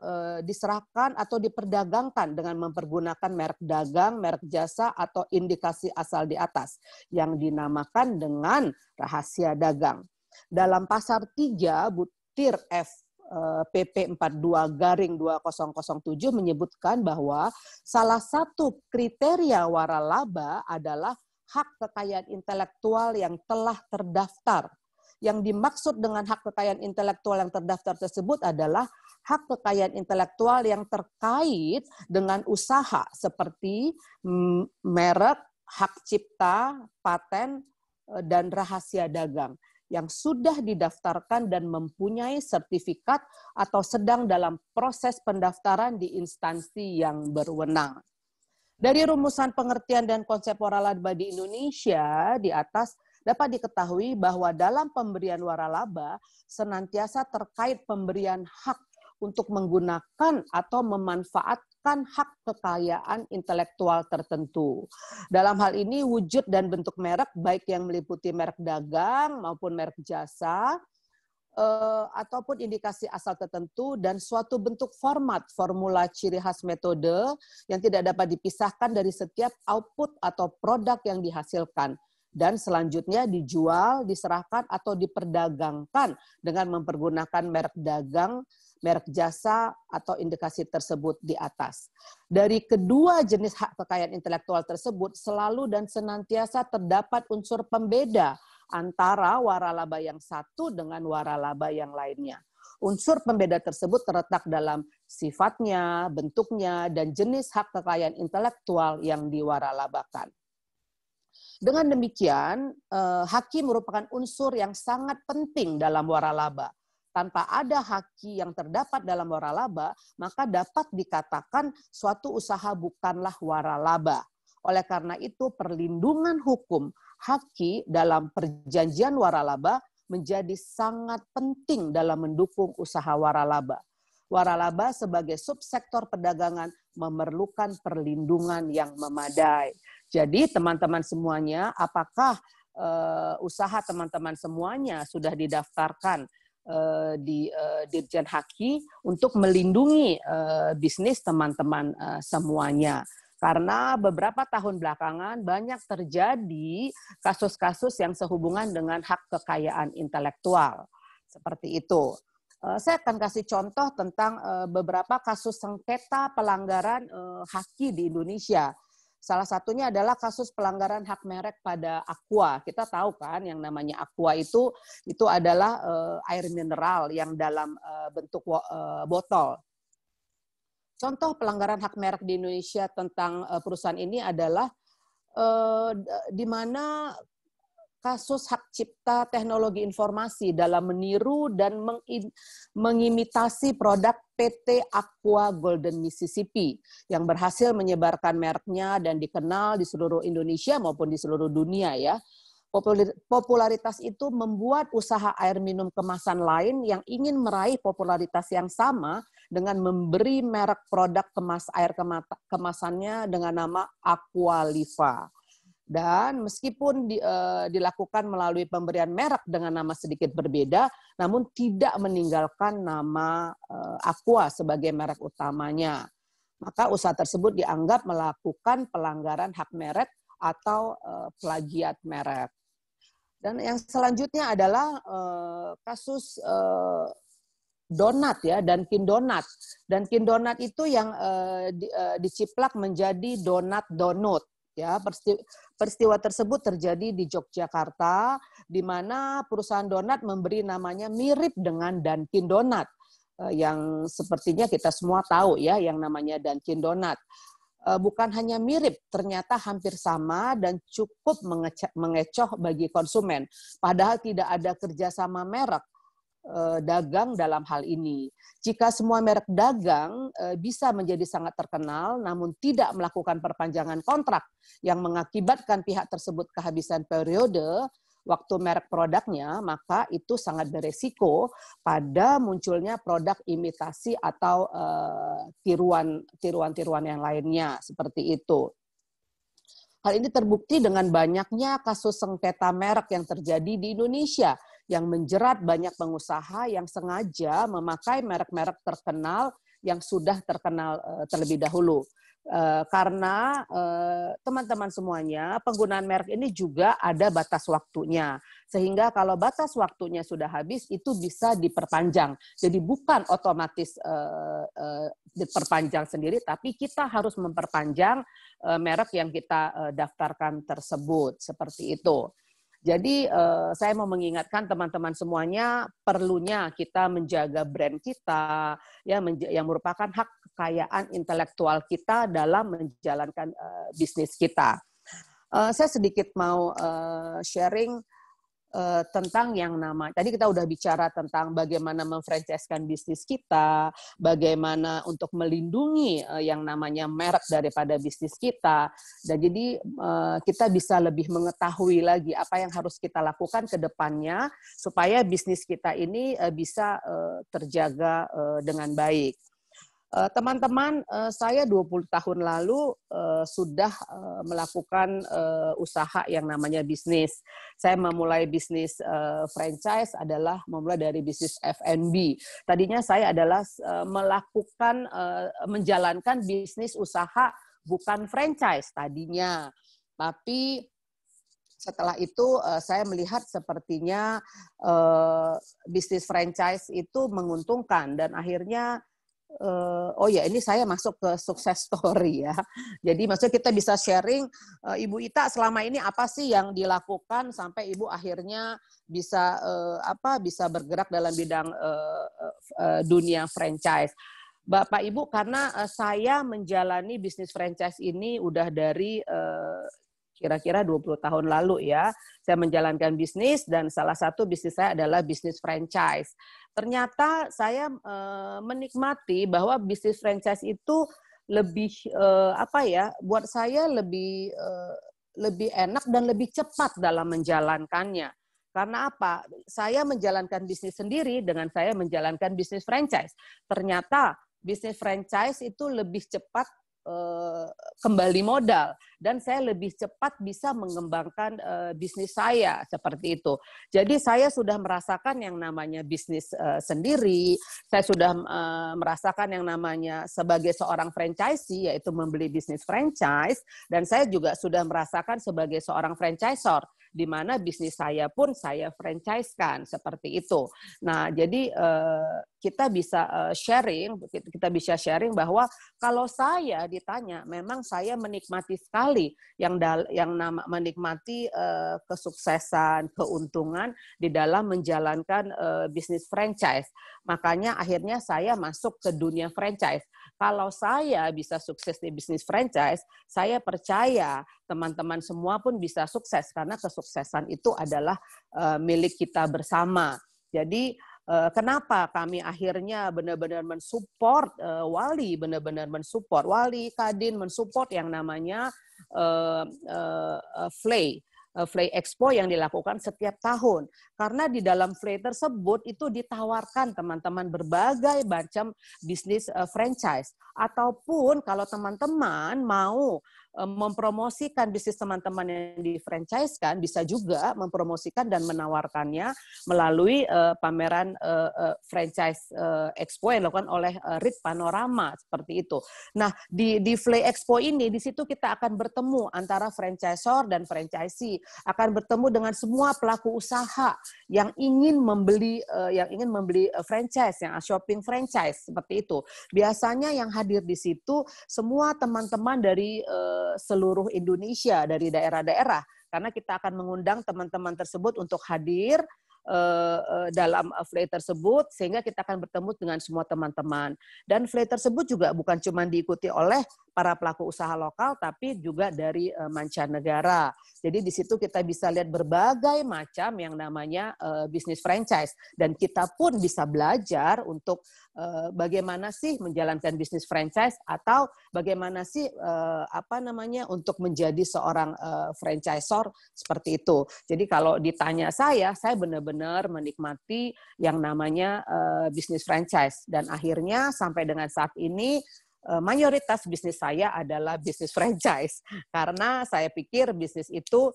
diserahkan, atau diperdagangkan dengan mempergunakan merek dagang, merek jasa, atau indikasi asal di atas, yang dinamakan dengan rahasia dagang. Dalam pasar 3, butir F PP 42/2007 menyebutkan bahwa salah satu kriteria waralaba adalah hak kekayaan intelektual yang telah terdaftar. Yang dimaksud dengan hak kekayaan intelektual yang terdaftar tersebut adalah hak kekayaan intelektual yang terkait dengan usaha seperti merek, hak cipta, paten, dan rahasia dagang yang sudah didaftarkan dan mempunyai sertifikat atau sedang dalam proses pendaftaran di instansi yang berwenang. Dari rumusan pengertian dan konsep waralaba di Indonesia di atas dapat diketahui bahwa dalam pemberian waralaba senantiasa terkait pemberian hak untuk menggunakan atau memanfaatkan hak kekayaan intelektual tertentu. Dalam hal ini wujud dan bentuk merek baik yang meliputi merek dagang maupun merek jasa ataupun indikasi asal tertentu dan suatu bentuk format, formula ciri khas metode yang tidak dapat dipisahkan dari setiap output atau produk yang dihasilkan. Dan selanjutnya dijual, diserahkan, atau diperdagangkan dengan mempergunakan merek dagang, merek jasa, atau indikasi tersebut di atas. Dari kedua jenis hak kekayaan intelektual tersebut selalu dan senantiasa terdapat unsur pembeda antara waralaba yang satu dengan waralaba yang lainnya. Unsur pembeda tersebut terletak dalam sifatnya, bentuknya, dan jenis hak kekayaan intelektual yang diwaralabakan. Dengan demikian, haki merupakan unsur yang sangat penting dalam waralaba. Tanpa ada haki yang terdapat dalam waralaba, maka dapat dikatakan suatu usaha bukanlah waralaba. Oleh karena itu, perlindungan hukum haki dalam perjanjian waralaba menjadi sangat penting dalam mendukung usaha waralaba. Waralaba sebagai subsektor perdagangan memerlukan perlindungan yang memadai. Jadi teman-teman semuanya, apakah usaha teman-teman semuanya sudah didaftarkan di Dirjen Haki untuk melindungi bisnis teman-teman semuanya? Karena beberapa tahun belakangan banyak terjadi kasus-kasus yang sehubungan dengan hak kekayaan intelektual. Seperti itu. Saya akan kasih contoh tentang beberapa kasus sengketa pelanggaran haki di Indonesia. Salah satunya adalah kasus pelanggaran hak merek pada Aqua. Kita tahu kan yang namanya Aqua itu adalah air mineral yang dalam bentuk botol. Contoh pelanggaran hak merek di Indonesia tentang perusahaan ini adalah di mana kasus hak cipta teknologi informasi dalam meniru dan mengimitasi produk PT Aqua Golden Mississippi yang berhasil menyebarkan mereknya dan dikenal di seluruh Indonesia maupun di seluruh dunia ya. Popularitas itu membuat usaha air minum kemasan lain yang ingin meraih popularitas yang sama dengan memberi merek produk air kemasannya dengan nama Aqualiva. Dan meskipun dilakukan melalui pemberian merek dengan nama sedikit berbeda, namun tidak meninggalkan nama Aqua sebagai merek utamanya. Maka usaha tersebut dianggap melakukan pelanggaran hak merek atau plagiat merek. Dan yang selanjutnya adalah kasus donat ya, Dunkin Donat. Dunkin Donat itu yang diciplak menjadi donut. Ya, peristiwa tersebut terjadi di Yogyakarta, di mana perusahaan donat memberi namanya mirip dengan Dunkin Donat, yang sepertinya kita semua tahu ya, yang namanya Dunkin Donat. Bukan hanya mirip, ternyata hampir sama dan cukup mengecoh bagi konsumen. Padahal tidak ada kerjasama merek dagang dalam hal ini. Jika semua merek dagang bisa menjadi sangat terkenal namun tidak melakukan perpanjangan kontrak yang mengakibatkan pihak tersebut kehabisan periode waktu merek produknya, maka itu sangat beresiko pada munculnya produk imitasi atau tiruan-tiruan yang lainnya seperti itu. Hal ini terbukti dengan banyaknya kasus sengketa merek yang terjadi di Indonesia yang menjerat banyak pengusaha yang sengaja memakai merek-merek terkenal yang sudah terkenal terlebih dahulu. Karena teman-teman semuanya, penggunaan merek ini juga ada batas waktunya. Sehingga kalau batas waktunya sudah habis, itu bisa diperpanjang. Jadi bukan otomatis diperpanjang sendiri, tapi kita harus memperpanjang merek yang kita daftarkan tersebut. Seperti itu. Jadi saya mau mengingatkan teman-teman semuanya, perlunya kita menjaga brand kita, ya, yang merupakan hak kekayaan intelektual kita dalam menjalankan bisnis kita. Saya sedikit mau sharing tentang yang tadi kita udah bicara tentang bagaimana memfranchise-kan bisnis kita, bagaimana untuk melindungi yang namanya merek daripada bisnis kita, dan jadi kita bisa lebih mengetahui lagi apa yang harus kita lakukan ke depannya supaya bisnis kita ini bisa terjaga dengan baik. Teman-teman, saya 20 tahun lalu sudah melakukan usaha yang namanya bisnis. Saya memulai bisnis franchise adalah memulai dari bisnis F&B. Tadinya saya adalah menjalankan bisnis usaha bukan franchise tadinya. Tapi setelah itu saya melihat sepertinya bisnis franchise itu menguntungkan dan akhirnya ini saya masuk ke success story ya. Jadi maksudnya kita bisa sharing, Ibu Ita selama ini apa sih yang dilakukan sampai Ibu akhirnya bisa bisa bergerak dalam bidang dunia franchise. Bapak Ibu, karena saya menjalani bisnis franchise ini udah dari kira-kira 20 tahun lalu ya. Saya menjalankan bisnis dan salah satu bisnis saya adalah bisnis franchise. Ternyata saya menikmati bahwa bisnis franchise itu lebih buat saya lebih enak dan lebih cepat dalam menjalankannya. Karena apa? Saya menjalankan bisnis sendiri dengan saya menjalankan bisnis franchise. Ternyata bisnis franchise itu lebih cepat kembali modal dan saya lebih cepat bisa mengembangkan bisnis saya seperti itu. Jadi saya sudah merasakan yang namanya bisnis sendiri, saya sudah merasakan yang namanya sebagai seorang franchisee yaitu membeli bisnis franchise dan saya juga sudah merasakan sebagai seorang franchisor di mana bisnis saya pun saya franchise-kan seperti itu. Nah, jadi kita bisa sharing bahwa kalau saya ditanya, memang saya menikmati sekali menikmati kesuksesan, keuntungan di dalam menjalankan bisnis franchise. Makanya akhirnya saya masuk ke dunia franchise. Kalau saya bisa sukses di bisnis franchise, saya percaya teman-teman semua pun bisa sukses karena kesuksesan itu adalah milik kita bersama. Jadi kenapa kami akhirnya benar-benar mensupport Wali, Wali, Kadin mensupport yang namanya Flay Expo yang dilakukan setiap tahun. Karena di dalam Flay tersebut itu ditawarkan teman-teman berbagai macam bisnis franchise. Ataupun kalau teman-teman mau mempromosikan bisnis teman-teman yang di-franchise-kan, bisa juga mempromosikan dan menawarkannya melalui pameran franchise expo yang dilakukan oleh REIT Panorama, seperti itu. Nah, di Flay Expo ini, di situ kita akan bertemu antara franchisor dan franchisee, akan bertemu dengan semua pelaku usaha yang ingin membeli franchise, yang shopping franchise, seperti itu. Biasanya yang hadir di situ semua teman-teman dari seluruh Indonesia, dari daerah-daerah, karena kita akan mengundang teman-teman tersebut untuk hadir dalam Flay tersebut, sehingga kita akan bertemu dengan semua teman-teman. Dan Flay tersebut juga bukan cuma diikuti oleh para pelaku usaha lokal, tapi juga dari mancanegara. Jadi di situ kita bisa lihat berbagai macam yang namanya bisnis franchise, dan kita pun bisa belajar untuk bagaimana sih menjalankan bisnis franchise, atau bagaimana sih untuk menjadi seorang franchisor seperti itu. Jadi kalau ditanya saya benar-benar menikmati yang namanya bisnis franchise, dan akhirnya sampai dengan saat ini mayoritas bisnis saya adalah bisnis franchise, karena saya pikir bisnis itu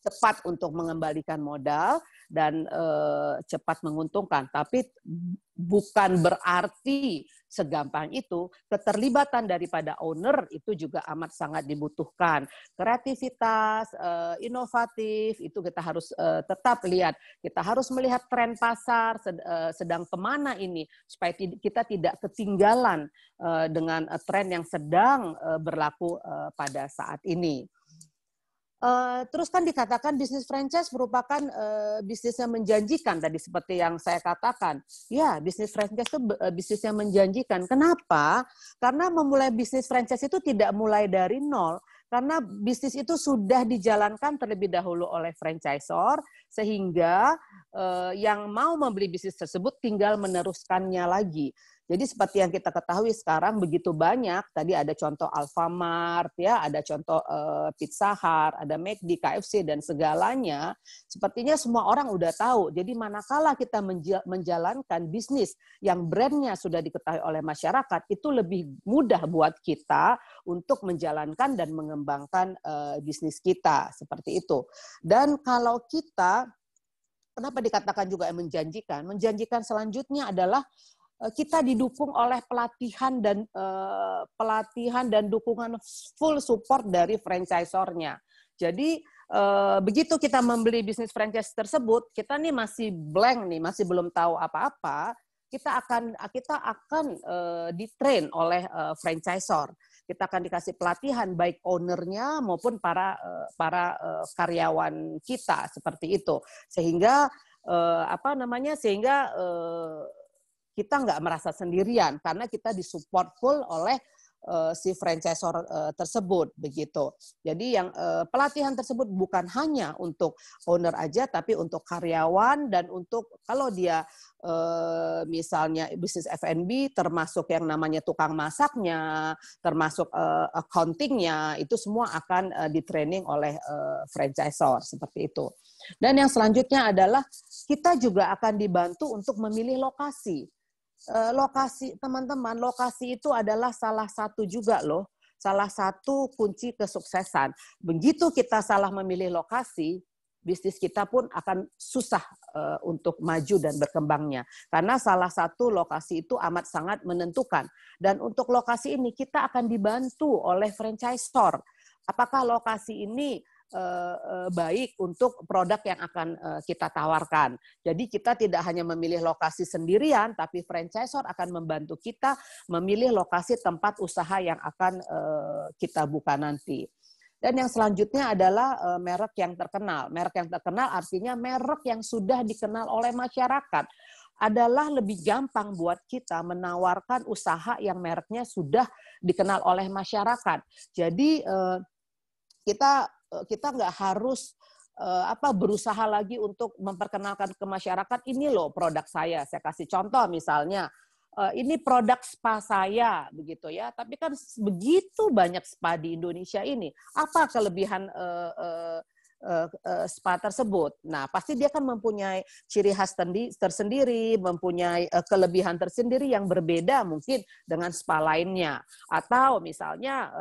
cepat untuk mengembalikan modal dan cepat menguntungkan. Tapi bukan berarti segampang itu. Keterlibatan daripada owner itu juga amat sangat dibutuhkan. Kreativitas, inovatif, itu kita harus tetap lihat. Kita harus melihat tren pasar sedang kemana ini, supaya kita tidak ketinggalan dengan tren yang sedang berlaku pada saat ini. Terus kan dikatakan bisnis franchise merupakan bisnis yang menjanjikan, tadi seperti yang saya katakan. Ya, bisnis franchise itu bisnis yang menjanjikan. Kenapa? Karena memulai bisnis franchise itu tidak mulai dari nol, karena bisnis itu sudah dijalankan terlebih dahulu oleh franchisor, sehingga yang mau membeli bisnis tersebut tinggal meneruskannya lagi. Jadi seperti yang kita ketahui sekarang begitu banyak, tadi ada contoh Alfamart, ya, ada contoh Pizza Hut, ada McD, KFC, dan segalanya, sepertinya semua orang udah tahu. Jadi manakala kita menjalankan bisnis yang brandnya sudah diketahui oleh masyarakat, itu lebih mudah buat kita untuk menjalankan dan mengembangkan bisnis kita, seperti itu. Dan kalau kita, kenapa dikatakan juga menjanjikan? Menjanjikan selanjutnya adalah kita didukung oleh pelatihan dan dukungan full support dari franchisornya. Jadi begitu kita membeli bisnis franchise tersebut, kita nih masih blank nih, masih belum tahu apa-apa, kita akan ditrain oleh franchisor. Kita akan dikasih pelatihan baik ownernya maupun para karyawan kita, seperti itu. Sehingga kita nggak merasa sendirian karena kita disupport full oleh si franchisor tersebut, begitu. Jadi yang pelatihan tersebut bukan hanya untuk owner aja, tapi untuk karyawan dan untuk kalau dia misalnya bisnis F&B, termasuk yang namanya tukang masaknya, termasuk accountingnya, itu semua akan di-training oleh franchisor, seperti itu. Dan yang selanjutnya adalah kita juga akan dibantu untuk memilih lokasi. Lokasi, teman-teman, lokasi itu adalah salah satu juga loh, salah satu kunci kesuksesan. Begitu kita salah memilih lokasi, bisnis kita pun akan susah untuk maju dan berkembangnya. Karena salah satu lokasi itu amat sangat menentukan. Dan untuk lokasi ini kita akan dibantu oleh franchisor. Apakah lokasi ini baik untuk produk yang akan kita tawarkan. Jadi kita tidak hanya memilih lokasi sendirian, tapi franchisor akan membantu kita memilih lokasi tempat usaha yang akan kita buka nanti. Dan yang selanjutnya adalah merek yang terkenal. Merek yang terkenal artinya merek yang sudah dikenal oleh masyarakat. Adalah lebih gampang buat kita menawarkan usaha yang mereknya sudah dikenal oleh masyarakat. Jadi kita nggak harus berusaha lagi untuk memperkenalkan ke masyarakat, ini loh produk saya. Saya kasih contoh misalnya, ini produk spa saya, begitu ya. Tapi kan begitu banyak spa di Indonesia ini. Apa kelebihan spa tersebut? Nah, pasti dia kan mempunyai ciri khas tersendiri, mempunyai kelebihan tersendiri yang berbeda mungkin dengan spa lainnya. Atau misalnya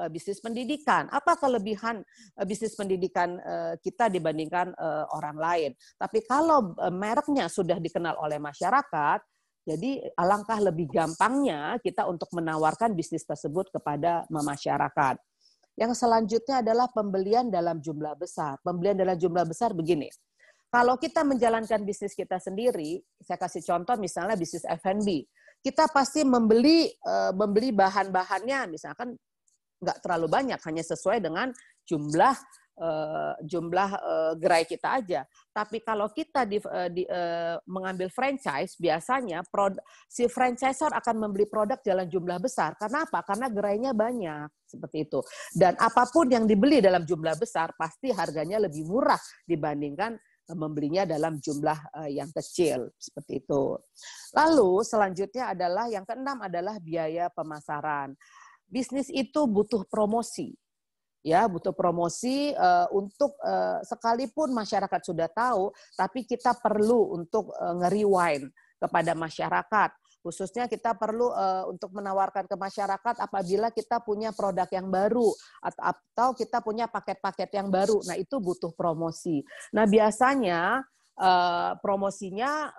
bisnis pendidikan. Apa kelebihan bisnis pendidikan kita dibandingkan orang lain? Tapi kalau mereknya sudah dikenal oleh masyarakat, jadi alangkah lebih gampangnya kita untuk menawarkan bisnis tersebut kepada masyarakat. Yang selanjutnya adalah pembelian dalam jumlah besar. Pembelian dalam jumlah besar begini. Kalau kita menjalankan bisnis kita sendiri, saya kasih contoh misalnya bisnis F&B. Kita pasti membeli bahan-bahannya, misalkan nggak terlalu banyak, hanya sesuai dengan jumlah gerai kita aja. Tapi kalau kita mengambil franchise, biasanya si franchisor akan membeli produk dalam jumlah besar. Karena apa? Karena gerainya banyak, seperti itu. Dan apapun yang dibeli dalam jumlah besar, pasti harganya lebih murah dibandingkan membelinya dalam jumlah yang kecil, seperti itu. Lalu selanjutnya adalah yang keenam adalah biaya pemasaran. Bisnis itu butuh promosi. Ya, butuh promosi untuk sekalipun masyarakat sudah tahu, tapi kita perlu untuk nge-rewind kepada masyarakat. Khususnya kita perlu untuk menawarkan ke masyarakat apabila kita punya produk yang baru atau kita punya paket-paket yang baru. Nah, itu butuh promosi. Nah, biasanya promosinya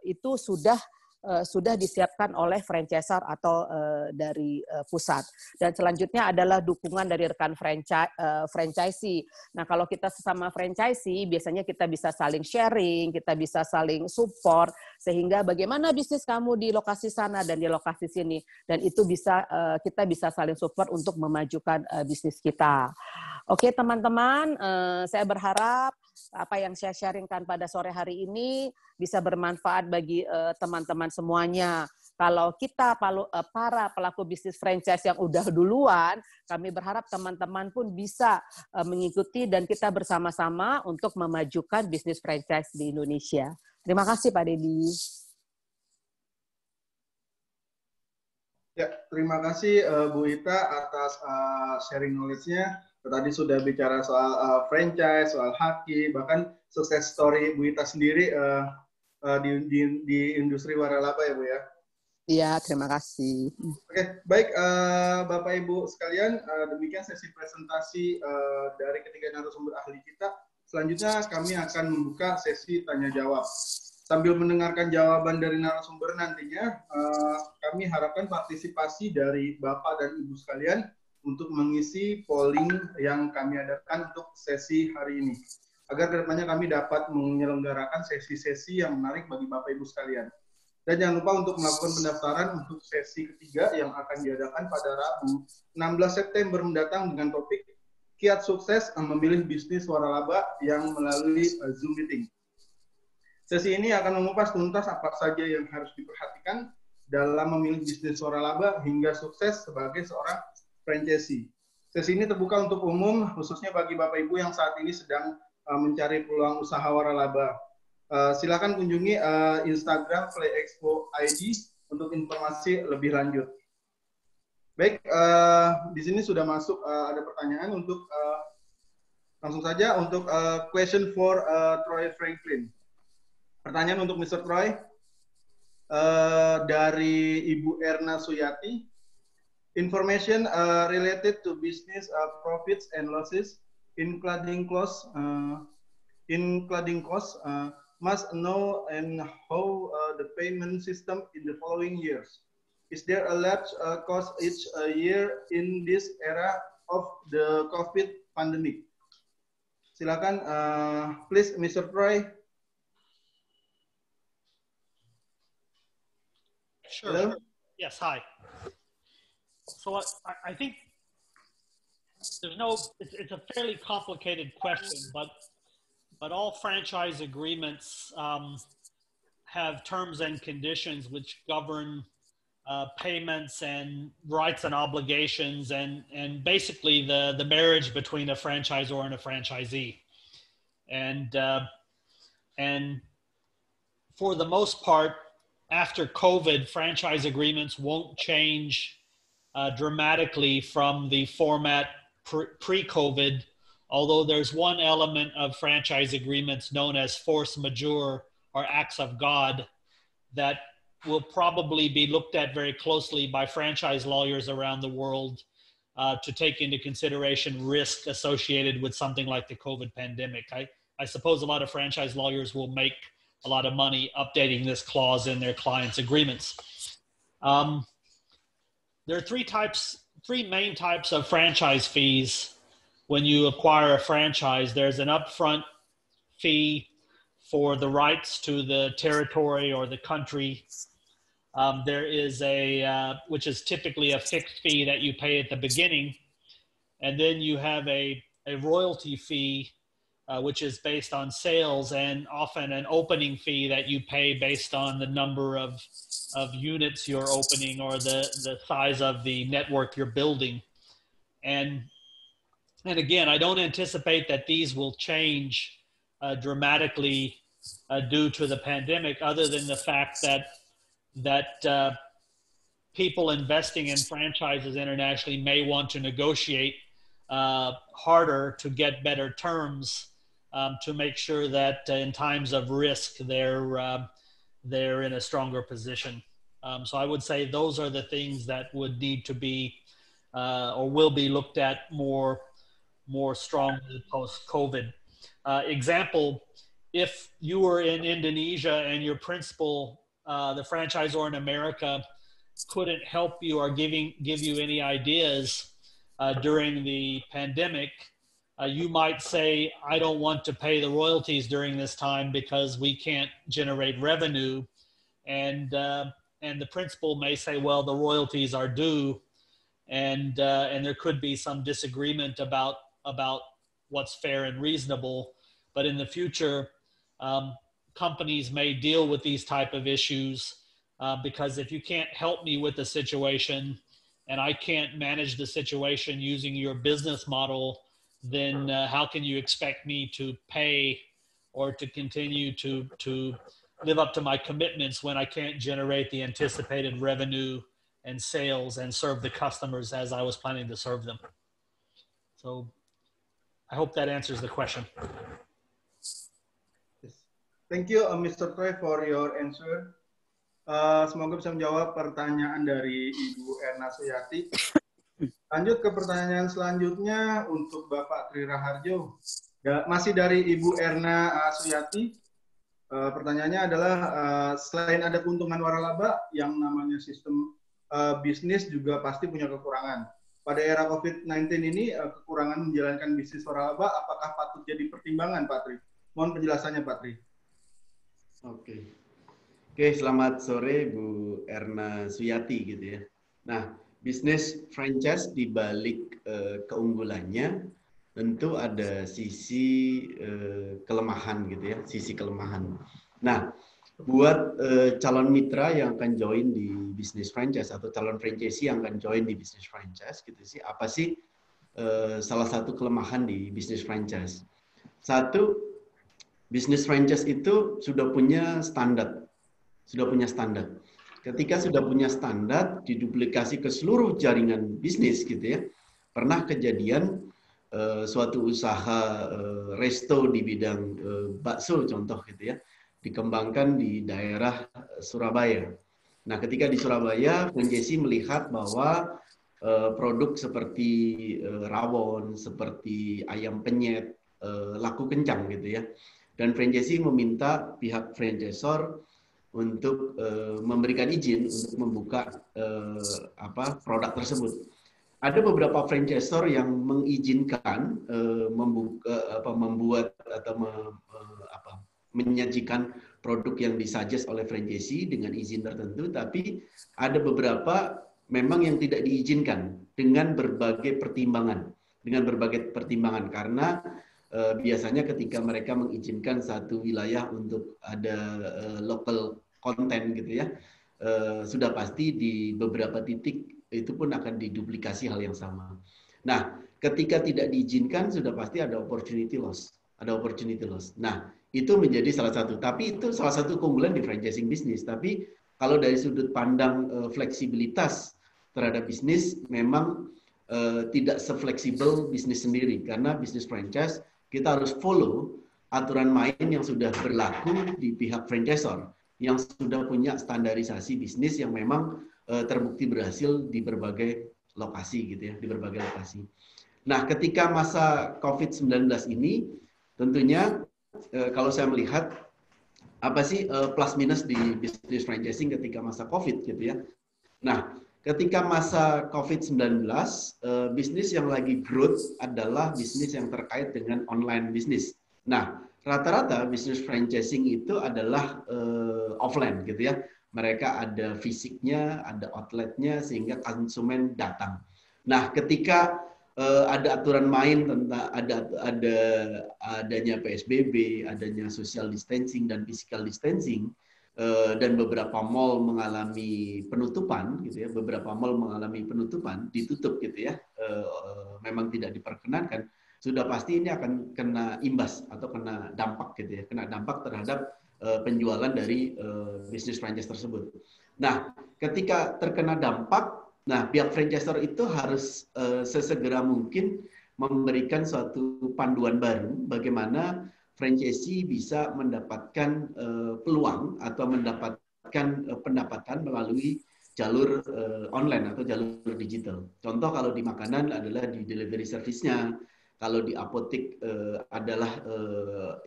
itu sudah disiapkan oleh franchisor atau dari pusat. Dan selanjutnya adalah dukungan dari rekan franchisee. Nah, kalau kita sesama franchisee, biasanya kita bisa saling sharing, kita bisa saling support, sehingga bagaimana bisnis kamu di lokasi sana dan di lokasi sini. Dan itu bisa kita bisa saling support untuk memajukan bisnis kita. Oke, teman-teman, saya berharap apa yang saya sharingkan pada sore hari ini bisa bermanfaat bagi teman-teman semuanya. Kalau kita para pelaku bisnis franchise yang udah duluan, kami berharap teman-teman pun bisa mengikuti dan kita bersama-sama untuk memajukan bisnis franchise di Indonesia. Terima kasih Pak Deddy. Ya, terima kasih Bu Ita atas sharing knowledge-nya. Tadi sudah bicara soal franchise, soal haki, bahkan sukses story Bu Ita sendiri di industri waralaba ya Bu ya. Iya, terima kasih. Oke, baik Bapak Ibu sekalian, demikian sesi presentasi dari ketiga narasumber ahli kita. Selanjutnya kami akan membuka sesi tanya jawab. Sambil mendengarkan jawaban dari narasumber nantinya, kami harapkan partisipasi dari Bapak dan Ibu sekalian untuk mengisi polling yang kami adakan untuk sesi hari ini. Agar kedepannya kami dapat menyelenggarakan sesi-sesi yang menarik bagi Bapak Ibu sekalian. Dan jangan lupa untuk melakukan pendaftaran untuk sesi ketiga yang akan diadakan pada Rabu 16 September mendatang dengan topik Kiat Sukses Memilih Bisnis Waralaba yang melalui Zoom Meeting. Sesi ini akan mengupas tuntas apa saja yang harus diperhatikan dalam memilih bisnis waralaba hingga sukses sebagai seorang franchisee. Sesi ini terbuka untuk umum, khususnya bagi Bapak Ibu yang saat ini sedang mencari peluang usaha waralaba. Silakan kunjungi Instagram PlayExpo ID untuk informasi lebih lanjut. Baik, di sini sudah masuk ada pertanyaan untuk langsung saja untuk question for Troy Franklin. Pertanyaan untuk Mr. Troy dari Ibu Erna Suyati. Information related to business profits and losses, including costs, must know and how the payment system in the following years. Is there a large cost each year in this era of the COVID pandemic? Silakan, please, Mr. Troy. Sure. Hello? Yes, hi. So I think it's a fairly complicated question, but all franchise agreements have terms and conditions which govern payments and rights and obligations and basically the marriage between a franchisor and a franchisee. And for the most part, after COVID, franchise agreements won't change dramatically from the format pre-COVID, although there's one element of franchise agreements known as force majeure or acts of God that will probably be looked at very closely by franchise lawyers around the world to take into consideration risk associated with something like the COVID pandemic. I suppose a lot of franchise lawyers will make a lot of money updating this clause in their clients' agreements. There are three main types of franchise fees when you acquire a franchise. There's an upfront fee for the rights to the territory or the country. There is which is typically a fixed fee that you pay at the beginning. And then you have a royalty fee, which is based on sales, and often an opening fee that you pay based on the number of units you're opening or the size of the network you're building. And again, I don't anticipate that these will change dramatically due to the pandemic, other than the fact that people investing in franchises internationally may want to negotiate harder to get better terms to make sure that in times of risk they're in a stronger position. So I would say those are the things that would need to be or will be looked at more strongly post-COVID. Example, if you were in Indonesia and your principal, the franchisor in America, couldn't help you or give you any ideas during the pandemic, you might say, I don't want to pay the royalties during this time because we can't generate revenue. And the principal may say, well, the royalties are due. And there could be some disagreement about what's fair and reasonable. But in the future, companies may deal with these type of issues because if you can't help me with the situation and I can't manage the situation using your business model, then how can you expect me to pay or to continue to live up to my commitments when I can't generate the anticipated revenue and sales and serve the customers as I was planning to serve them? So I hope that answers the question. Thank you, Mr. Troy, for your answer. Semoga bisa menjawab pertanyaan dari Ibu Erna Suyati. Lanjut ke pertanyaan selanjutnya untuk Bapak Tri Raharjo. Masih dari Ibu Erna Suyati. Pertanyaannya adalah, selain ada keuntungan waralaba, yang namanya sistem bisnis juga pasti punya kekurangan. Pada era COVID-19 ini, kekurangan menjalankan bisnis waralaba, apakah patut jadi pertimbangan, Pak Tri? Mohon penjelasannya, Pak Tri. Oke, selamat sore Bu Erna Suyati gitu ya. Nah, bisnis franchise di balik keunggulannya tentu ada sisi kelemahan gitu ya, sisi kelemahan. Nah, buat calon mitra yang akan join di bisnis franchise atau calon franchisee yang akan join di bisnis franchise gitu sih, apa sih salah satu kelemahan di bisnis franchise? Satu, bisnis franchise itu sudah punya standar. Ketika sudah punya standar, diduplikasi ke seluruh jaringan bisnis gitu ya. Pernah kejadian suatu usaha resto di bidang bakso contoh gitu ya, dikembangkan di daerah Surabaya. Nah, ketika di Surabaya, franchisee melihat bahwa produk seperti rawon, seperti ayam penyet laku kencang gitu ya. Dan franchisee meminta pihak franchisor untuk memberikan izin untuk membuka produk tersebut. Ada beberapa franchisor yang mengizinkan membuat atau menyajikan produk yang disuggest oleh franchisee dengan izin tertentu, tapi ada beberapa memang yang tidak diizinkan dengan berbagai pertimbangan. Karena biasanya ketika mereka mengizinkan satu wilayah untuk ada local content gitu ya, sudah pasti di beberapa titik itu pun akan diduplikasi hal yang sama. Nah, ketika tidak diizinkan sudah pasti ada opportunity loss. Nah, itu menjadi salah satu. Tapi itu salah satu keunggulan di franchising bisnis. Tapi kalau dari sudut pandang fleksibilitas terhadap bisnis, memang tidak sefleksibel bisnis sendiri. Karena bisnis franchise kita harus follow aturan main yang sudah berlaku di pihak franchisor, yang sudah punya standarisasi bisnis yang memang terbukti berhasil di berbagai lokasi gitu ya, di berbagai lokasi. Nah, ketika masa COVID-19 ini, tentunya kalau saya melihat apa sih plus minus di bisnis franchising ketika masa COVID gitu ya. Nah, ketika masa COVID-19, bisnis yang lagi growth adalah bisnis yang terkait dengan online bisnis. Nah, rata-rata bisnis franchising itu adalah offline gitu ya. Mereka ada fisiknya, ada outletnya, sehingga konsumen datang. Nah, ketika ada aturan main tentang adanya PSBB, adanya social distancing dan physical distancing, dan beberapa mall mengalami penutupan gitu ya, ditutup gitu ya, memang tidak diperkenankan, sudah pasti ini akan kena imbas atau kena dampak gitu ya, kena dampak terhadap penjualan dari bisnis franchise tersebut. Nah, ketika terkena dampak, nah pihak franchisor itu harus sesegera mungkin memberikan suatu panduan baru bagaimana franchisee bisa mendapatkan peluang atau mendapatkan mendapatkan pendapatan melalui jalur online atau jalur digital. Contoh kalau di makanan adalah di delivery service-nya, kalau di apotek adalah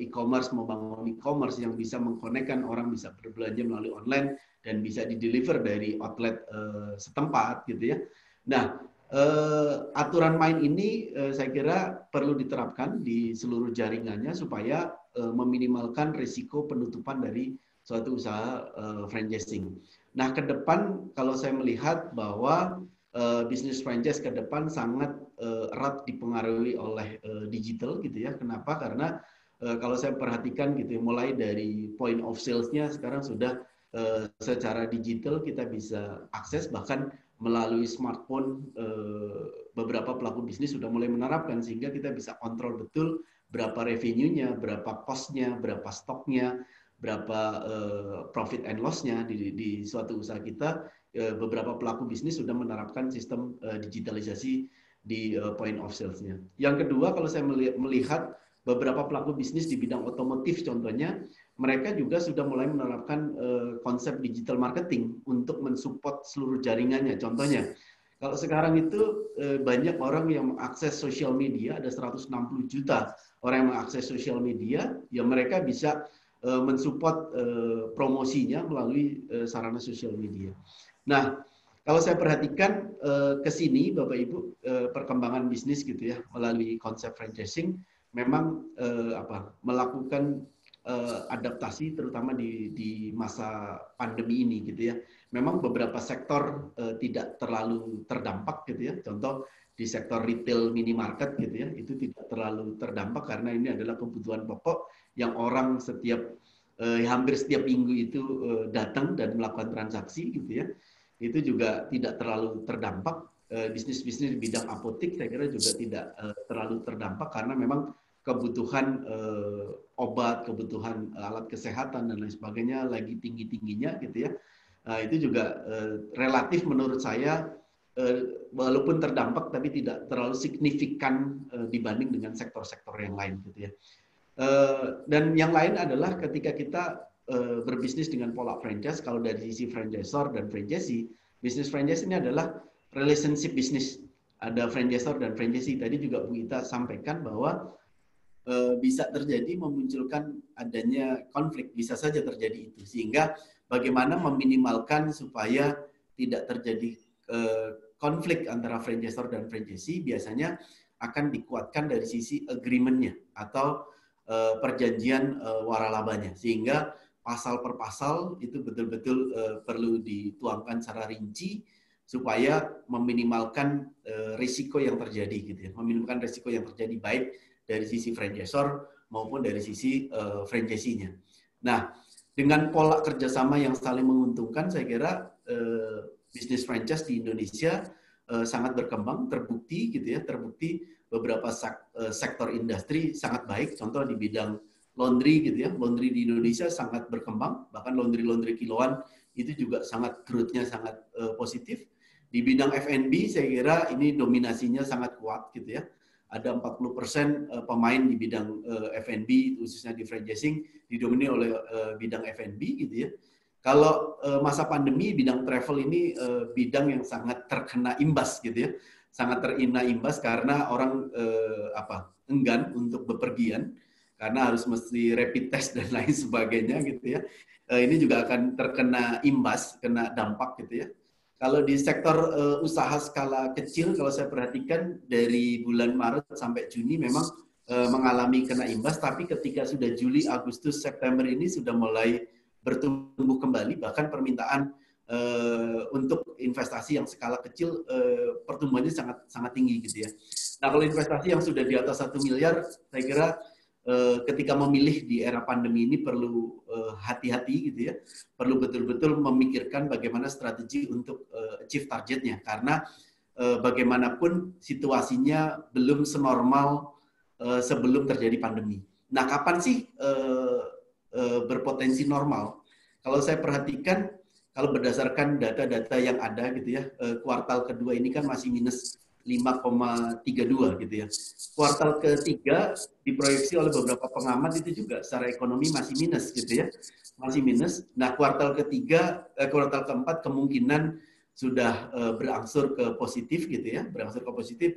e-commerce, membangun e-commerce yang bisa mengkonekkan orang bisa berbelanja melalui online dan bisa di-deliver dari outlet setempat gitu ya. Nah, aturan main ini saya kira perlu diterapkan di seluruh jaringannya supaya meminimalkan risiko penutupan dari suatu usaha franchising. Nah, ke depan kalau saya melihat bahwa bisnis franchise ke depan sangat erat dipengaruhi oleh digital gitu ya. Kenapa? Karena kalau saya perhatikan gitu ya, mulai dari point of sales-nya sekarang sudah secara digital kita bisa akses, bahkan melalui smartphone beberapa pelaku bisnis sudah mulai menerapkan sehingga kita bisa kontrol betul berapa revenue-nya, berapa cost-nya, berapa stoknya, berapa profit and loss-nya di suatu usaha kita. Beberapa pelaku bisnis sudah menerapkan sistem digitalisasi di point of sales-nya. Yang kedua, kalau saya melihat beberapa pelaku bisnis di bidang otomotif contohnya, mereka juga sudah mulai menerapkan konsep digital marketing untuk mensupport seluruh jaringannya. Contohnya, kalau sekarang itu banyak orang yang mengakses sosial media, ada 160 juta orang yang mengakses sosial media, ya mereka bisa mensupport promosinya melalui sarana sosial media. Nah, kalau saya perhatikan ke sini, Bapak Ibu, perkembangan bisnis gitu ya melalui konsep franchising memang melakukan adaptasi terutama di masa pandemi ini gitu ya. Memang beberapa sektor tidak terlalu terdampak gitu ya. Contoh di sektor retail minimarket gitu ya, itu tidak terlalu terdampak karena ini adalah kebutuhan pokok yang orang hampir setiap minggu itu datang dan melakukan transaksi gitu ya. Itu juga tidak terlalu terdampak. Bisnis-bisnis di bidang apotek saya kira juga tidak terlalu terdampak karena memang kebutuhan obat, kebutuhan alat kesehatan dan lain sebagainya lagi tinggi-tingginya gitu ya. Itu juga relatif menurut saya walaupun terdampak tapi tidak terlalu signifikan dibanding dengan sektor-sektor yang lain gitu ya. Dan yang lain adalah ketika kita berbisnis dengan pola franchise, kalau dari sisi franchisor dan franchisee, bisnis franchise ini adalah relationship bisnis. Ada franchisor dan franchisee. Tadi juga Bu Ita sampaikan bahwa bisa terjadi memunculkan adanya konflik, bisa saja terjadi itu. Sehingga bagaimana meminimalkan supaya tidak terjadi konflik antara franchisor dan franchisee biasanya akan dikuatkan dari sisi agreement-nya atau perjanjian waralabanya, sehingga pasal per pasal itu betul-betul perlu dituangkan secara rinci supaya meminimalkan risiko yang terjadi gitu ya, meminimalkan risiko yang terjadi baik dari sisi franchisor maupun dari sisi franchisee-nya. Nah, dengan pola kerjasama yang saling menguntungkan, saya kira bisnis franchise di Indonesia sangat berkembang, terbukti gitu ya, terbukti beberapa sektor industri sangat baik. Contoh di bidang laundry gitu ya, laundry di Indonesia sangat berkembang, bahkan laundry kiloan itu juga sangat growth-nya sangat positif. Di bidang F&B saya kira ini dominasinya sangat kuat gitu ya. Ada 40% pemain di bidang F&B khususnya di franchising didominasi oleh bidang F&B gitu ya. Kalau masa pandemi bidang travel ini bidang yang sangat terkena imbas gitu ya. Sangat terkena imbas karena orang enggan untuk bepergian karena harus mesti rapid test dan lain sebagainya gitu ya. Ini juga akan terkena imbas, kena dampak gitu ya. Kalau di sektor usaha skala kecil, kalau saya perhatikan dari bulan Maret sampai Juni memang mengalami kena imbas, tapi ketika sudah Juli, Agustus, September ini sudah mulai bertumbuh kembali, bahkan permintaan untuk investasi yang skala kecil pertumbuhannya sangat tinggi gitu ya. Nah, kalau investasi yang sudah di atas 1 miliar, saya kira ketika memilih di era pandemi ini perlu hati-hati gitu ya, perlu betul-betul memikirkan bagaimana strategi untuk achieve targetnya, karena bagaimanapun situasinya belum senormal sebelum terjadi pandemi. Nah, kapan sih berpotensi normal? Kalau saya perhatikan, kalau berdasarkan data-data yang ada gitu ya, kuartal kedua ini kan masih minus 5,32 gitu ya. Kuartal ketiga diproyeksi oleh beberapa pengamat itu juga secara ekonomi masih minus gitu ya. Masih minus. Nah, kuartal keempat kemungkinan sudah berangsur ke positif gitu ya, berangsur ke positif.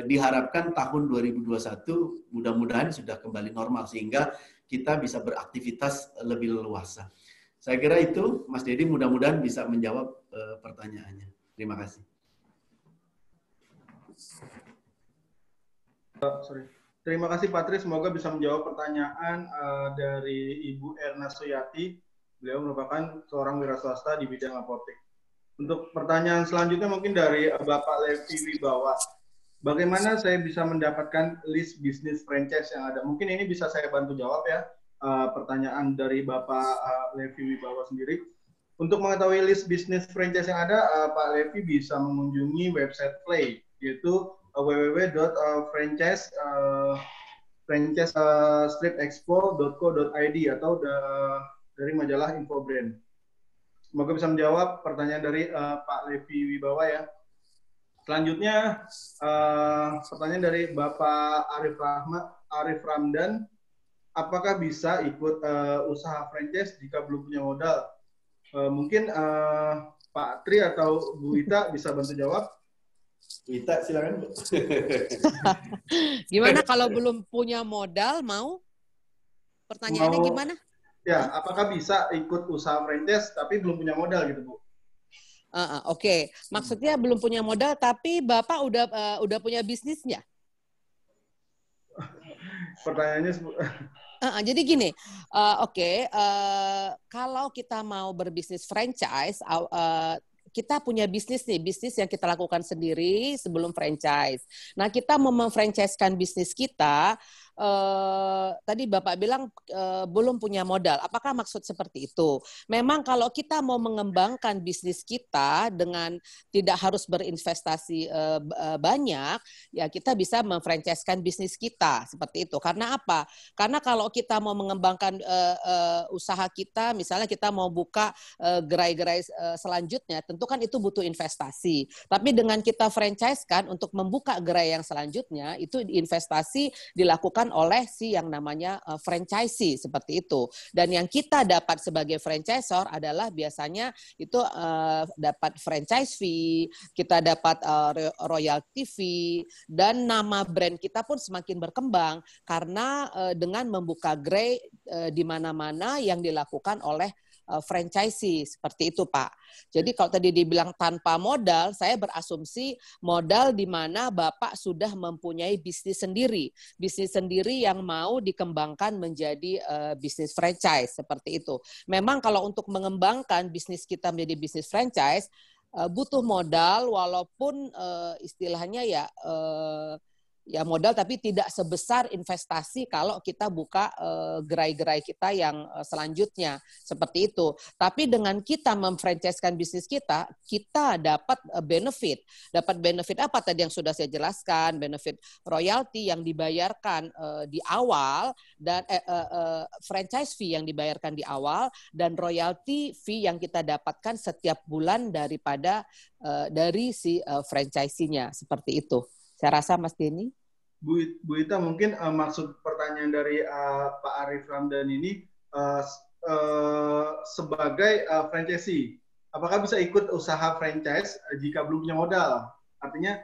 Diharapkan tahun 2021 mudah-mudahan sudah kembali normal sehingga kita bisa beraktivitas lebih leluasa. Saya kira itu, Mas Dedi, mudah-mudahan bisa menjawab pertanyaannya. Terima kasih. Terima kasih Pak Tri, semoga bisa menjawab pertanyaan dari Ibu Erna Suyati. Beliau merupakan seorang wira swasta di bidang apotek. Untuk pertanyaan selanjutnya mungkin dari Bapak Levi Wibawa. Bagaimana saya bisa mendapatkan list bisnis franchise yang ada? Mungkin ini bisa saya bantu jawab ya, pertanyaan dari Bapak Levi Wibawa sendiri. Untuk mengetahui list bisnis franchise yang ada, Pak Levi bisa mengunjungi website Play, yaitu www.franchise-expo.co.id atau dari majalah Infobrand. Semoga bisa menjawab pertanyaan dari Pak Levi Wibawa ya. Selanjutnya pertanyaan dari Bapak Arif Ramdan, apakah bisa ikut usaha franchise jika belum punya modal? Mungkin Pak Tri atau Bu Ita bisa bantu jawab. Ita, silakan Bu. Gimana kalau belum punya modal mau? Pertanyaannya gimana? Ya, apakah bisa ikut usaha franchise tapi belum punya modal gitu Bu? Oke. Maksudnya belum punya modal tapi Bapak udah punya bisnisnya? Pertanyaannya jadi gini, kalau kita mau berbisnis franchise, kita punya bisnis yang kita lakukan sendiri sebelum franchise. Nah, kita mau memfranchise-kan bisnis kita, tadi Bapak bilang belum punya modal. Apakah maksud seperti itu? Memang kalau kita mau mengembangkan bisnis kita dengan tidak harus berinvestasi banyak, ya kita bisa memfranchise-kan bisnis kita seperti itu. Karena apa? Karena kalau kita mau mengembangkan usaha kita, misalnya kita mau buka gerai-gerai selanjutnya, tentu kan itu butuh investasi. Tapi dengan kita franchise-kan untuk membuka gerai yang selanjutnya, itu investasi dilakukan oleh si yang namanya franchisee seperti itu. Dan yang kita dapat sebagai franchisor adalah biasanya itu dapat franchise fee, kita dapat royalty fee, dan nama brand kita pun semakin berkembang karena dengan membuka gerai di mana-mana yang dilakukan oleh franchisee seperti itu Pak. Jadi kalau tadi dibilang tanpa modal, saya berasumsi modal di mana Bapak sudah mempunyai bisnis sendiri yang mau dikembangkan menjadi bisnis franchise seperti itu. Memang kalau untuk mengembangkan bisnis kita menjadi bisnis franchise butuh modal walaupun istilahnya ya modal tapi tidak sebesar investasi kalau kita buka gerai-gerai kita yang selanjutnya seperti itu. Tapi dengan kita memfranchise-kan bisnis kita, kita dapat benefit. Dapat benefit apa tadi yang sudah saya jelaskan? Benefit royalti yang dibayarkan di awal dan franchise fee yang dibayarkan di awal dan royalti fee yang kita dapatkan setiap bulan daripada dari si franchisee-nya seperti itu. Saya rasa Mas Denny. Bu Ita, mungkin maksud pertanyaan dari Pak Arif Ramdan ini sebagai franchisee, apakah bisa ikut usaha franchise jika belum punya modal? Artinya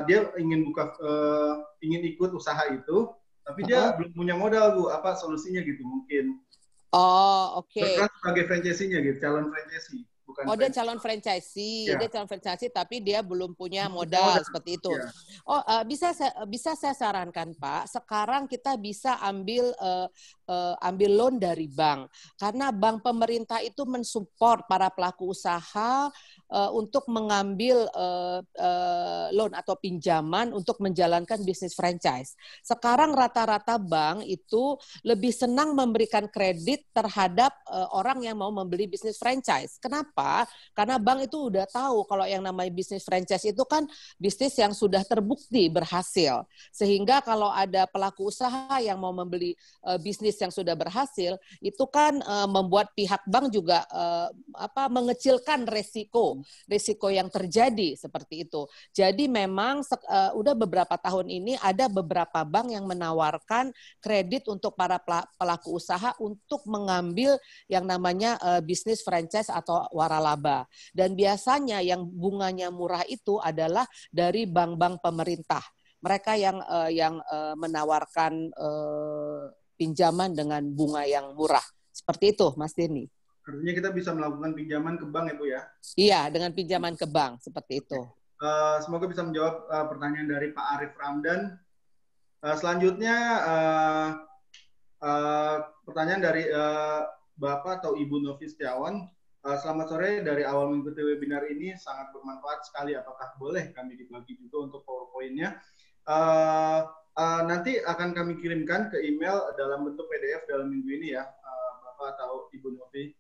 dia ingin ikut usaha itu, tapi dia belum punya modal, Bu. Apa solusinya gitu mungkin? Oh, oke. Berperan sebagai franchisee-nya gitu, calon franchisee. Bukan dia calon franchisee, ya. Dia calon franchisee tapi dia belum punya modal seperti itu. Ya. Bisa saya sarankan Pak, sekarang kita bisa ambil loan dari bank karena bank pemerintah itu mensupport para pelaku usaha untuk mengambil loan atau pinjaman untuk menjalankan bisnis franchise. Sekarang rata-rata bank itu lebih senang memberikan kredit terhadap orang yang mau membeli bisnis franchise. Kenapa? Kenapa? Karena bank itu udah tahu kalau yang namanya bisnis franchise itu kan bisnis yang sudah terbukti berhasil. Sehingga kalau ada pelaku usaha yang mau membeli bisnis yang sudah berhasil, itu kan membuat pihak bank juga mengecilkan resiko yang terjadi seperti itu. Jadi memang udah beberapa tahun ini ada beberapa bank yang menawarkan kredit untuk para pelaku usaha untuk mengambil yang namanya bisnis franchise atau waralaba. Dan biasanya yang bunganya murah itu adalah dari bank-bank pemerintah. Mereka yang menawarkan pinjaman dengan bunga yang murah. Seperti itu, Mas Denny. Artinya kita bisa melakukan pinjaman ke bank ya, Bu ya? Iya, dengan pinjaman ke bank, seperti itu. Semoga bisa menjawab pertanyaan dari Pak Arif Ramdan. Selanjutnya, pertanyaan dari Bapak atau Ibu Novi Setiawan. Selamat sore, dari awal mengikuti webinar ini sangat bermanfaat sekali. Apakah boleh kami dibagi juga untuk PowerPoint-nya? Nanti akan kami kirimkan ke email dalam bentuk PDF dalam minggu ini ya, Bapak atau Ibu Novi.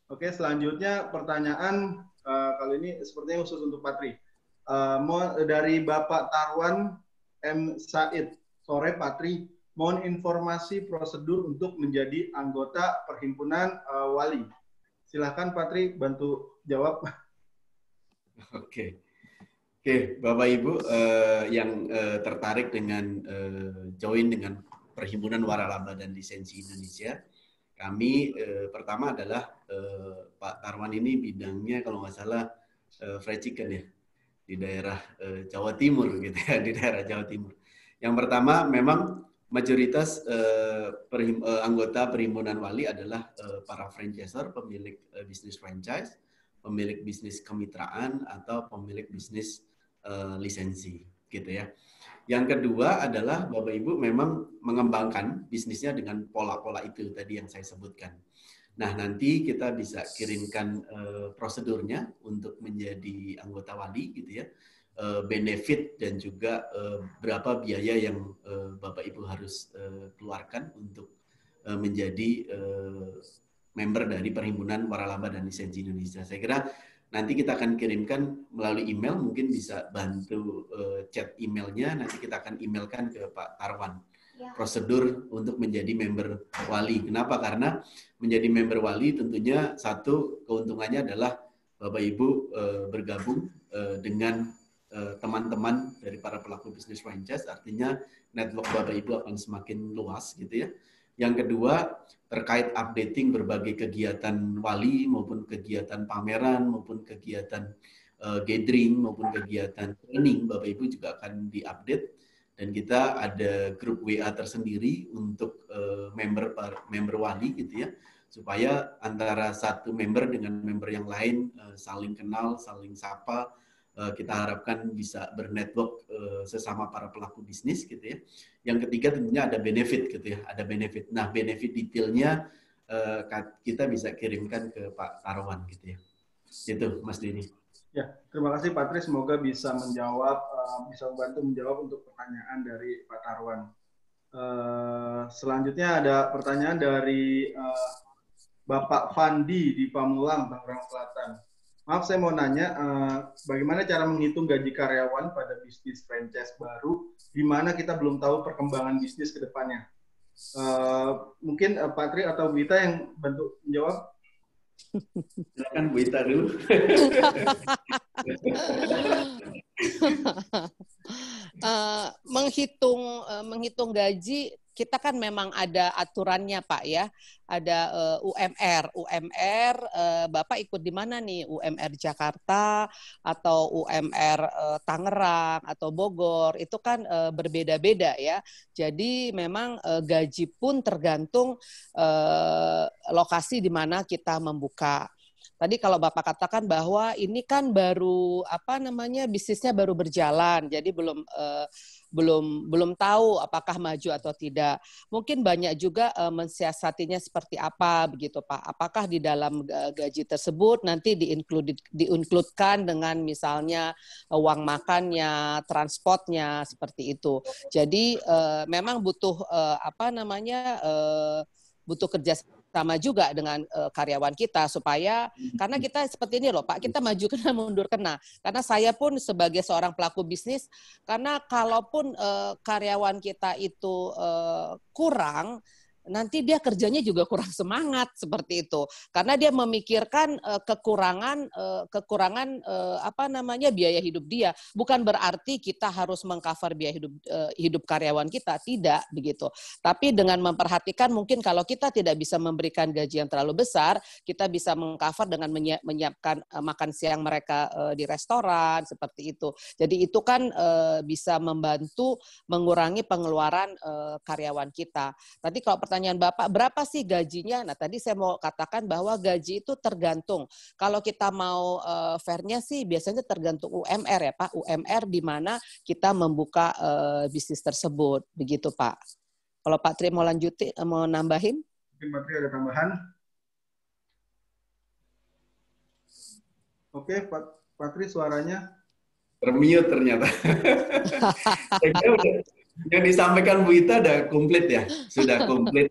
Oke, selanjutnya pertanyaan kali ini sepertinya khusus untuk Patri. Dari Bapak Tarwan M. Said. Sore Patri, mohon informasi prosedur untuk menjadi anggota Perhimpunan Wali. Silahkan Patri bantu jawab. Oke, Bapak Ibu yang tertarik dengan join dengan Perhimpunan Waralaba dan Lisensi Indonesia, kami pertama adalah Pak Tarwan ini bidangnya kalau nggak salah fried chicken ya di daerah Jawa Timur gitu ya, di daerah Jawa Timur. Yang pertama memang mayoritas anggota Perhimpunan Wali adalah para franchisor, pemilik bisnis franchise, pemilik bisnis kemitraan atau pemilik bisnis lisensi gitu ya. Yang kedua adalah Bapak Ibu memang mengembangkan bisnisnya dengan pola-pola itu tadi yang saya sebutkan. Nah, nanti kita bisa kirimkan prosedurnya untuk menjadi anggota wali gitu ya. Benefit dan juga berapa biaya yang Bapak Ibu harus keluarkan untuk menjadi member dari Perhimpunan Waralaba dan Lisensi Indonesia. Saya kira nanti kita akan kirimkan melalui email, mungkin bisa bantu chat emailnya, nanti kita akan emailkan ke Pak Tarwan. Prosedur untuk menjadi member wali. Kenapa? Karena menjadi member wali tentunya satu keuntungannya adalah Bapak Ibu bergabung dengan teman-teman dari para pelaku bisnis franchise, artinya network Bapak Ibu akan semakin luas gitu ya. Yang kedua, terkait updating berbagai kegiatan wali maupun kegiatan pameran maupun kegiatan gathering maupun kegiatan training, Bapak Ibu juga akan diupdate, dan kita ada grup WA tersendiri untuk member wali gitu ya, supaya antara satu member dengan member yang lain saling kenal, saling sapa. Kita harapkan bisa bernetwork sesama para pelaku bisnis gitu ya. Yang ketiga tentunya ada benefit gitu ya, ada benefit. Nah, benefit detailnya kita bisa kirimkan ke Pak Tarwan gitu ya. Itu Mas Denny. Ya, terima kasih Patri, semoga bisa menjawab, bisa membantu menjawab untuk pertanyaan dari Pak Tarwan. Selanjutnya ada pertanyaan dari Bapak Fandi di Pamulang, Tangerang Selatan. Maaf, saya mau nanya, bagaimana cara menghitung gaji karyawan pada bisnis franchise baru, di mana kita belum tahu perkembangan bisnis ke depannya? Mungkin Patri atau Bu Ita yang bantu menjawab? Silakan Bu Ita dulu. Menghitung gaji, kita kan memang ada aturannya Pak ya, ada UMR, Bapak ikut di mana nih, UMR Jakarta atau UMR Tangerang atau Bogor, itu kan berbeda-beda ya. Jadi memang gaji pun tergantung lokasi di mana kita membuka. Tadi kalau Bapak katakan bahwa ini kan baru bisnisnya baru berjalan, jadi belum tahu apakah maju atau tidak. Mungkin banyak juga mensiasatinya seperti apa begitu Pak. Apakah di dalam gaji tersebut nanti diinkludkan dengan misalnya uang makannya, transportnya seperti itu. Jadi memang butuh butuh kerja sama juga dengan karyawan kita supaya karena kita seperti ini loh Pak, kita maju kena mundur kena. Karena saya pun sebagai seorang pelaku bisnis, karena kalaupun karyawan kita itu kurang, nanti dia kerjanya juga kurang semangat seperti itu karena dia memikirkan kekurangan biaya hidup dia. Bukan berarti kita harus mengcover biaya hidup karyawan kita, tidak begitu, tapi dengan memperhatikan mungkin kalau kita tidak bisa memberikan gaji yang terlalu besar, kita bisa mengcover dengan menyiapkan makan siang mereka di restoran seperti itu. Jadi itu kan bisa membantu mengurangi pengeluaran karyawan kita. Tadi kalau pertanyaan Bapak, berapa sih gajinya? Nah, tadi saya mau katakan bahwa gaji itu tergantung. Kalau kita mau fairnya sih biasanya tergantung UMR ya Pak. UMR di mana kita membuka bisnis tersebut. Begitu Pak. Kalau Pak Tri mau lanjutin, mau nambahin? Mungkin Pak Tri ada tambahan? Oke, Pak Tri suaranya. Termute ternyata. Yang disampaikan Bu Ita udah komplit ya, sudah komplit.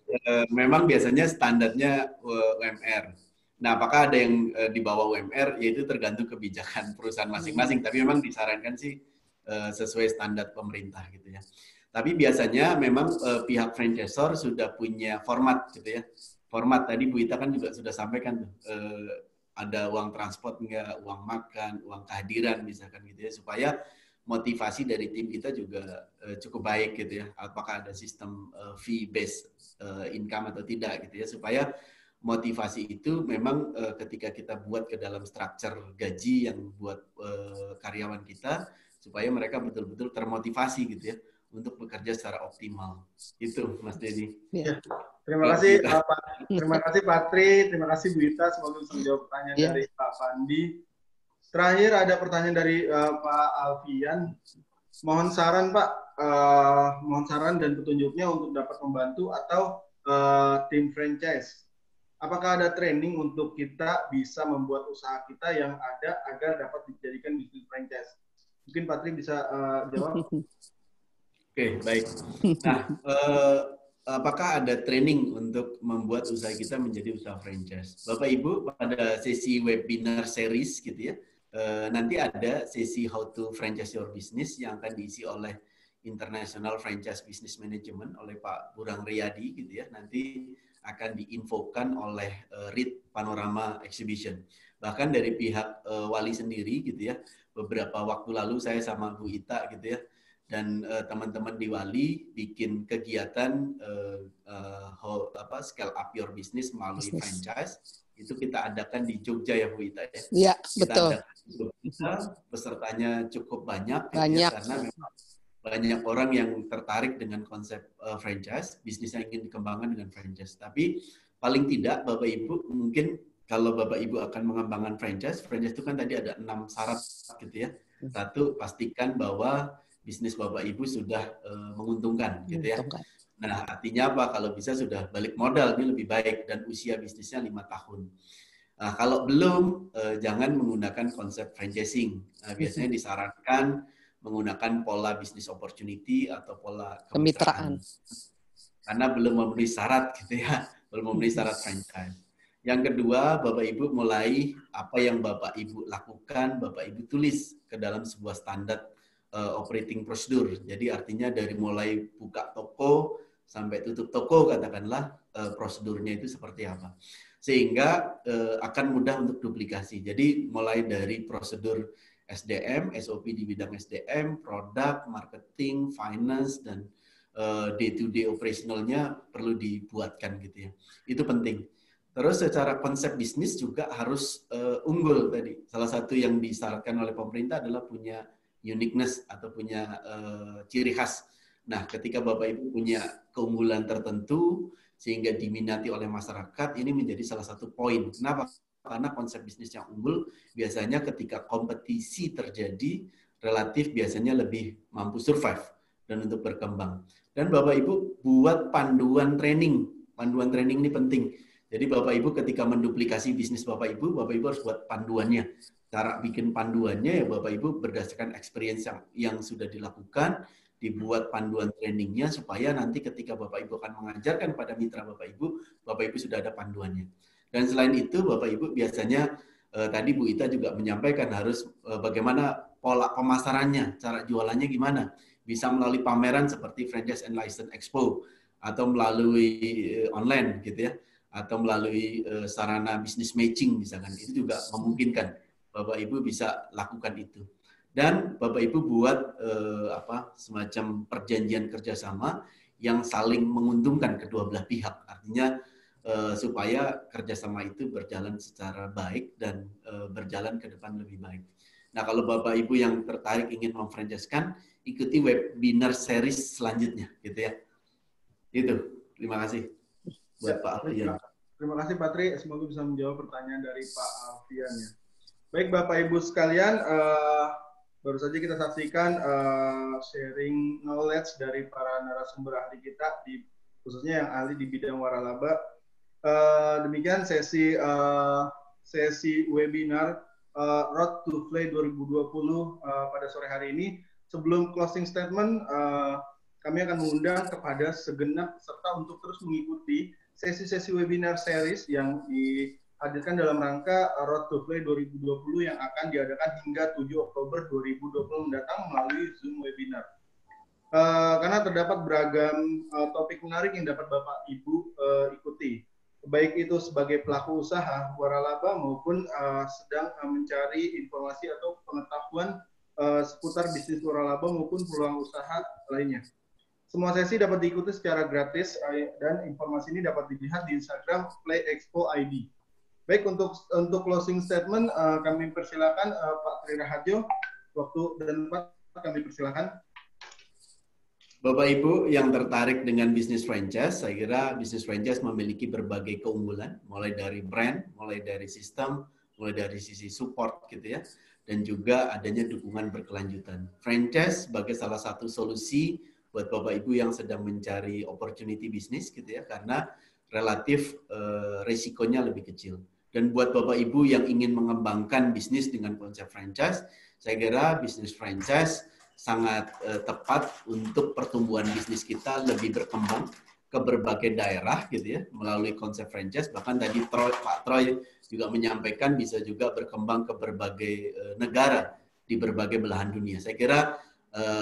Memang biasanya standarnya UMR. Nah, apakah ada yang di bawah UMR? Yaitu tergantung kebijakan perusahaan masing-masing. Tapi memang disarankan sih sesuai standar pemerintah gitu ya. Tapi biasanya memang pihak franchisor sudah punya format gitu ya. Format tadi Bu Ita kan juga sudah sampaikan ada uang transport enggak, uang makan, uang kehadiran misalkan gitu ya, supaya motivasi dari tim kita juga cukup baik gitu ya. Apakah ada sistem fee based income atau tidak gitu ya, supaya motivasi itu memang ketika kita buat ke dalam structure gaji yang buat karyawan kita, supaya mereka betul-betul termotivasi gitu ya untuk bekerja secara optimal. Itu Mas Dedi. Ya. Terima kasih Pak. Terima kasih Pak Tri, terima kasih Bu Ita, semoga bisa menjawab pertanyaan dari Pak Pandi. Terakhir ada pertanyaan dari Pak Alfian. Mohon saran Pak, mohon saran dan petunjuknya untuk dapat membantu atau tim franchise. Apakah ada training untuk kita bisa membuat usaha kita yang ada agar dapat dijadikan bisnis franchise? Mungkin Pak Tri bisa jawab. Oke, baik. Nah, apakah ada training untuk membuat usaha kita menjadi usaha franchise? Bapak Ibu, pada sesi webinar series gitu ya, nanti ada sesi How to Franchise Your Business yang akan diisi oleh International Franchise Business Management oleh Pak Burang Riyadi gitu ya. Nanti akan diinfokan oleh REIT Panorama Exhibition. Bahkan dari pihak Wali sendiri gitu ya, beberapa waktu lalu saya sama Bu Ita gitu ya, dan teman-teman di Wali bikin kegiatan scale up your business melalui franchise. Itu kita adakan di Jogja ya Bu Ita ya. Iya, betul. Jogja, pesertanya cukup banyak. Ya, karena memang banyak orang yang tertarik dengan konsep franchise, bisnisnya ingin dikembangkan dengan franchise. Tapi paling tidak Bapak Ibu mungkin kalau Bapak Ibu akan mengembangkan franchise itu kan tadi ada 6 syarat gitu ya. Satu, pastikan bahwa bisnis Bapak Ibu sudah menguntungkan gitu ya. Nah, artinya apa? Kalau bisa sudah balik modal, ini lebih baik, dan usia bisnisnya 5 tahun. Nah, kalau belum, jangan menggunakan konsep franchising. Nah, biasanya disarankan menggunakan pola business opportunity atau pola kemitraan. Karena belum memenuhi syarat gitu ya, belum memenuhi syarat franchise. Yang kedua, Bapak Ibu mulai apa yang Bapak Ibu lakukan, Bapak Ibu tulis ke dalam sebuah standar operating prosedur. Jadi artinya dari mulai buka toko sampai tutup toko katakanlah prosedurnya itu seperti apa. Sehingga akan mudah untuk duplikasi. Jadi mulai dari prosedur SDM, SOP di bidang SDM, produk, marketing, finance, dan day-to-day operationalnya perlu dibuatkan gitu ya. Itu penting. Terus secara konsep bisnis juga harus unggul tadi. Salah satu yang disyaratkan oleh pemerintah adalah punya uniqueness atau punya ciri khas. Nah, ketika Bapak Ibu punya keunggulan tertentu sehingga diminati oleh masyarakat, ini menjadi salah satu poin. Kenapa? Karena konsep bisnis yang unggul biasanya ketika kompetisi terjadi relatif biasanya lebih mampu survive dan untuk berkembang. Dan Bapak Ibu buat panduan training. Panduan training ini penting. Jadi Bapak Ibu ketika menduplikasi bisnis Bapak Ibu harus buat panduannya. Cara bikin panduannya ya Bapak Ibu berdasarkan experience yang sudah dilakukan dibuat panduan trainingnya supaya nanti ketika Bapak Ibu akan mengajarkan pada mitra Bapak Ibu sudah ada panduannya. Dan selain itu Bapak Ibu biasanya tadi Bu Ita juga menyampaikan harus bagaimana pola pemasarannya, cara jualannya gimana. Bisa melalui pameran seperti Franchise and License Expo atau melalui online gitu ya, atau melalui sarana bisnis matching misalkan. Itu juga memungkinkan Bapak Ibu bisa lakukan itu. Dan Bapak Ibu buat semacam perjanjian kerjasama yang saling menguntungkan kedua belah pihak. Artinya supaya kerjasama itu berjalan secara baik dan berjalan ke depan lebih baik. Nah, kalau Bapak Ibu yang tertarik ingin memfranchise-kan, ikuti webinar series selanjutnya, gitu ya. Itu. Terima kasih buat Pak Alfian. Terima kasih Pak Tri. Semoga bisa menjawab pertanyaan dari Pak Alfian ya. Baik Bapak Ibu sekalian. Baru saja kita saksikan sharing knowledge dari para narasumber ahli kita, khususnya yang ahli di bidang waralaba. Demikian sesi webinar Road to Play 2020 pada sore hari ini. Sebelum closing statement, kami akan mengundang kepada segenap peserta untuk terus mengikuti sesi-sesi webinar series yang dihadirkan dalam rangka Road to Play 2020 yang akan diadakan hingga 7 Oktober 2020 mendatang melalui Zoom webinar. Karena terdapat beragam topik menarik yang dapat Bapak Ibu ikuti. Baik itu sebagai pelaku usaha waralaba maupun sedang mencari informasi atau pengetahuan seputar bisnis waralaba maupun peluang usaha lainnya. Semua sesi dapat diikuti secara gratis dan informasi ini dapat dilihat di Instagram Play Expo ID. Baik, untuk closing statement kami persilakan Pak Tri Rahadjo, waktu dan tempat kami persilakan. Bapak Ibu yang tertarik dengan bisnis franchise, saya kira bisnis franchise memiliki berbagai keunggulan, mulai dari brand, mulai dari sistem, mulai dari sisi support gitu ya, dan juga adanya dukungan berkelanjutan. Franchise sebagai salah satu solusi buat Bapak Ibu yang sedang mencari opportunity bisnis gitu ya, karena relatif risikonya lebih kecil. Dan buat Bapak Ibu yang ingin mengembangkan bisnis dengan konsep franchise, saya kira bisnis franchise sangat tepat untuk pertumbuhan bisnis kita lebih berkembang ke berbagai daerah gitu ya, melalui konsep franchise. Bahkan tadi Pak Troy juga menyampaikan bisa juga berkembang ke berbagai negara di berbagai belahan dunia. Saya kira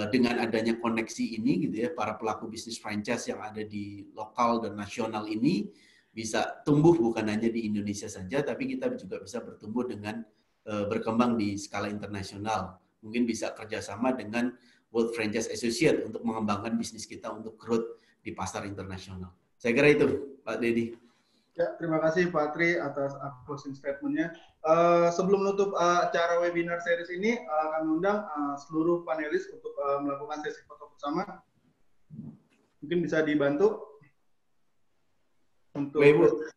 dengan adanya koneksi ini gitu ya, para pelaku bisnis franchise yang ada di lokal dan nasional ini bisa tumbuh bukan hanya di Indonesia saja, tapi kita juga bisa bertumbuh dengan berkembang di skala internasional. Mungkin bisa kerjasama dengan World Franchise Associate untuk mengembangkan bisnis kita untuk growth di pasar internasional. Saya kira itu, Pak Dedi. Ya, terima kasih Pak Tri atas closing statement-nya. Sebelum menutup acara webinar series ini, kami undang seluruh panelis untuk melakukan sesi foto bersama. Mungkin bisa dibantu untuk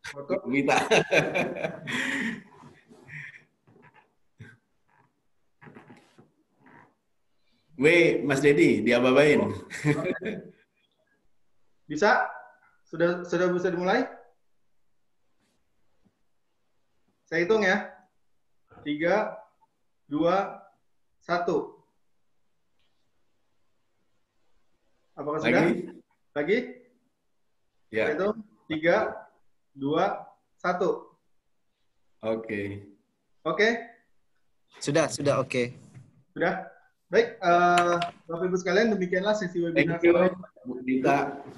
foto. Kita. Mas Dedi, diababain. Bisa? Sudah bisa dimulai? Saya hitung ya. 3, 2, 1. Apakah sudah? Lagi? Ya. Saya hitung 3, 2, 1. Oke. Oke? Sudah oke. Sudah? Baik, Bapak Ibu sekalian, demikianlah sesi webinar.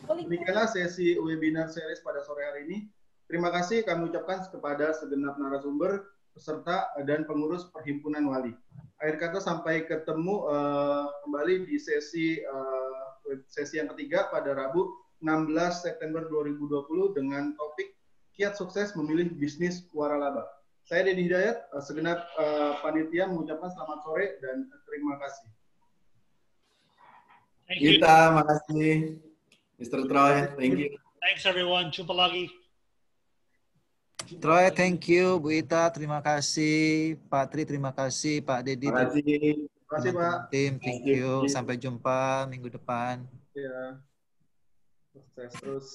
Demikianlah sesi webinar series pada sore hari ini. Terima kasih kami ucapkan kepada segenap narasumber, peserta, dan pengurus Perhimpunan Wali. Akhir kata sampai ketemu kembali di sesi yang ketiga pada Rabu 16 September 2020 dengan topik Kiat Sukses Memilih Bisnis Waralaba. Saya Dedi Hidayat, segenap panitia mengucapkan selamat sore dan terima kasih. Kita, makasih. Mr. Troy, thank you. Thanks everyone. Jumpa lagi. Troy, thank you. Bu Ita, terima kasih. Pak Tri, terima kasih. Pak Dedi, terima kasih Pak. Tim, thank you. Sampai jumpa minggu depan. Ya. Sukses terus.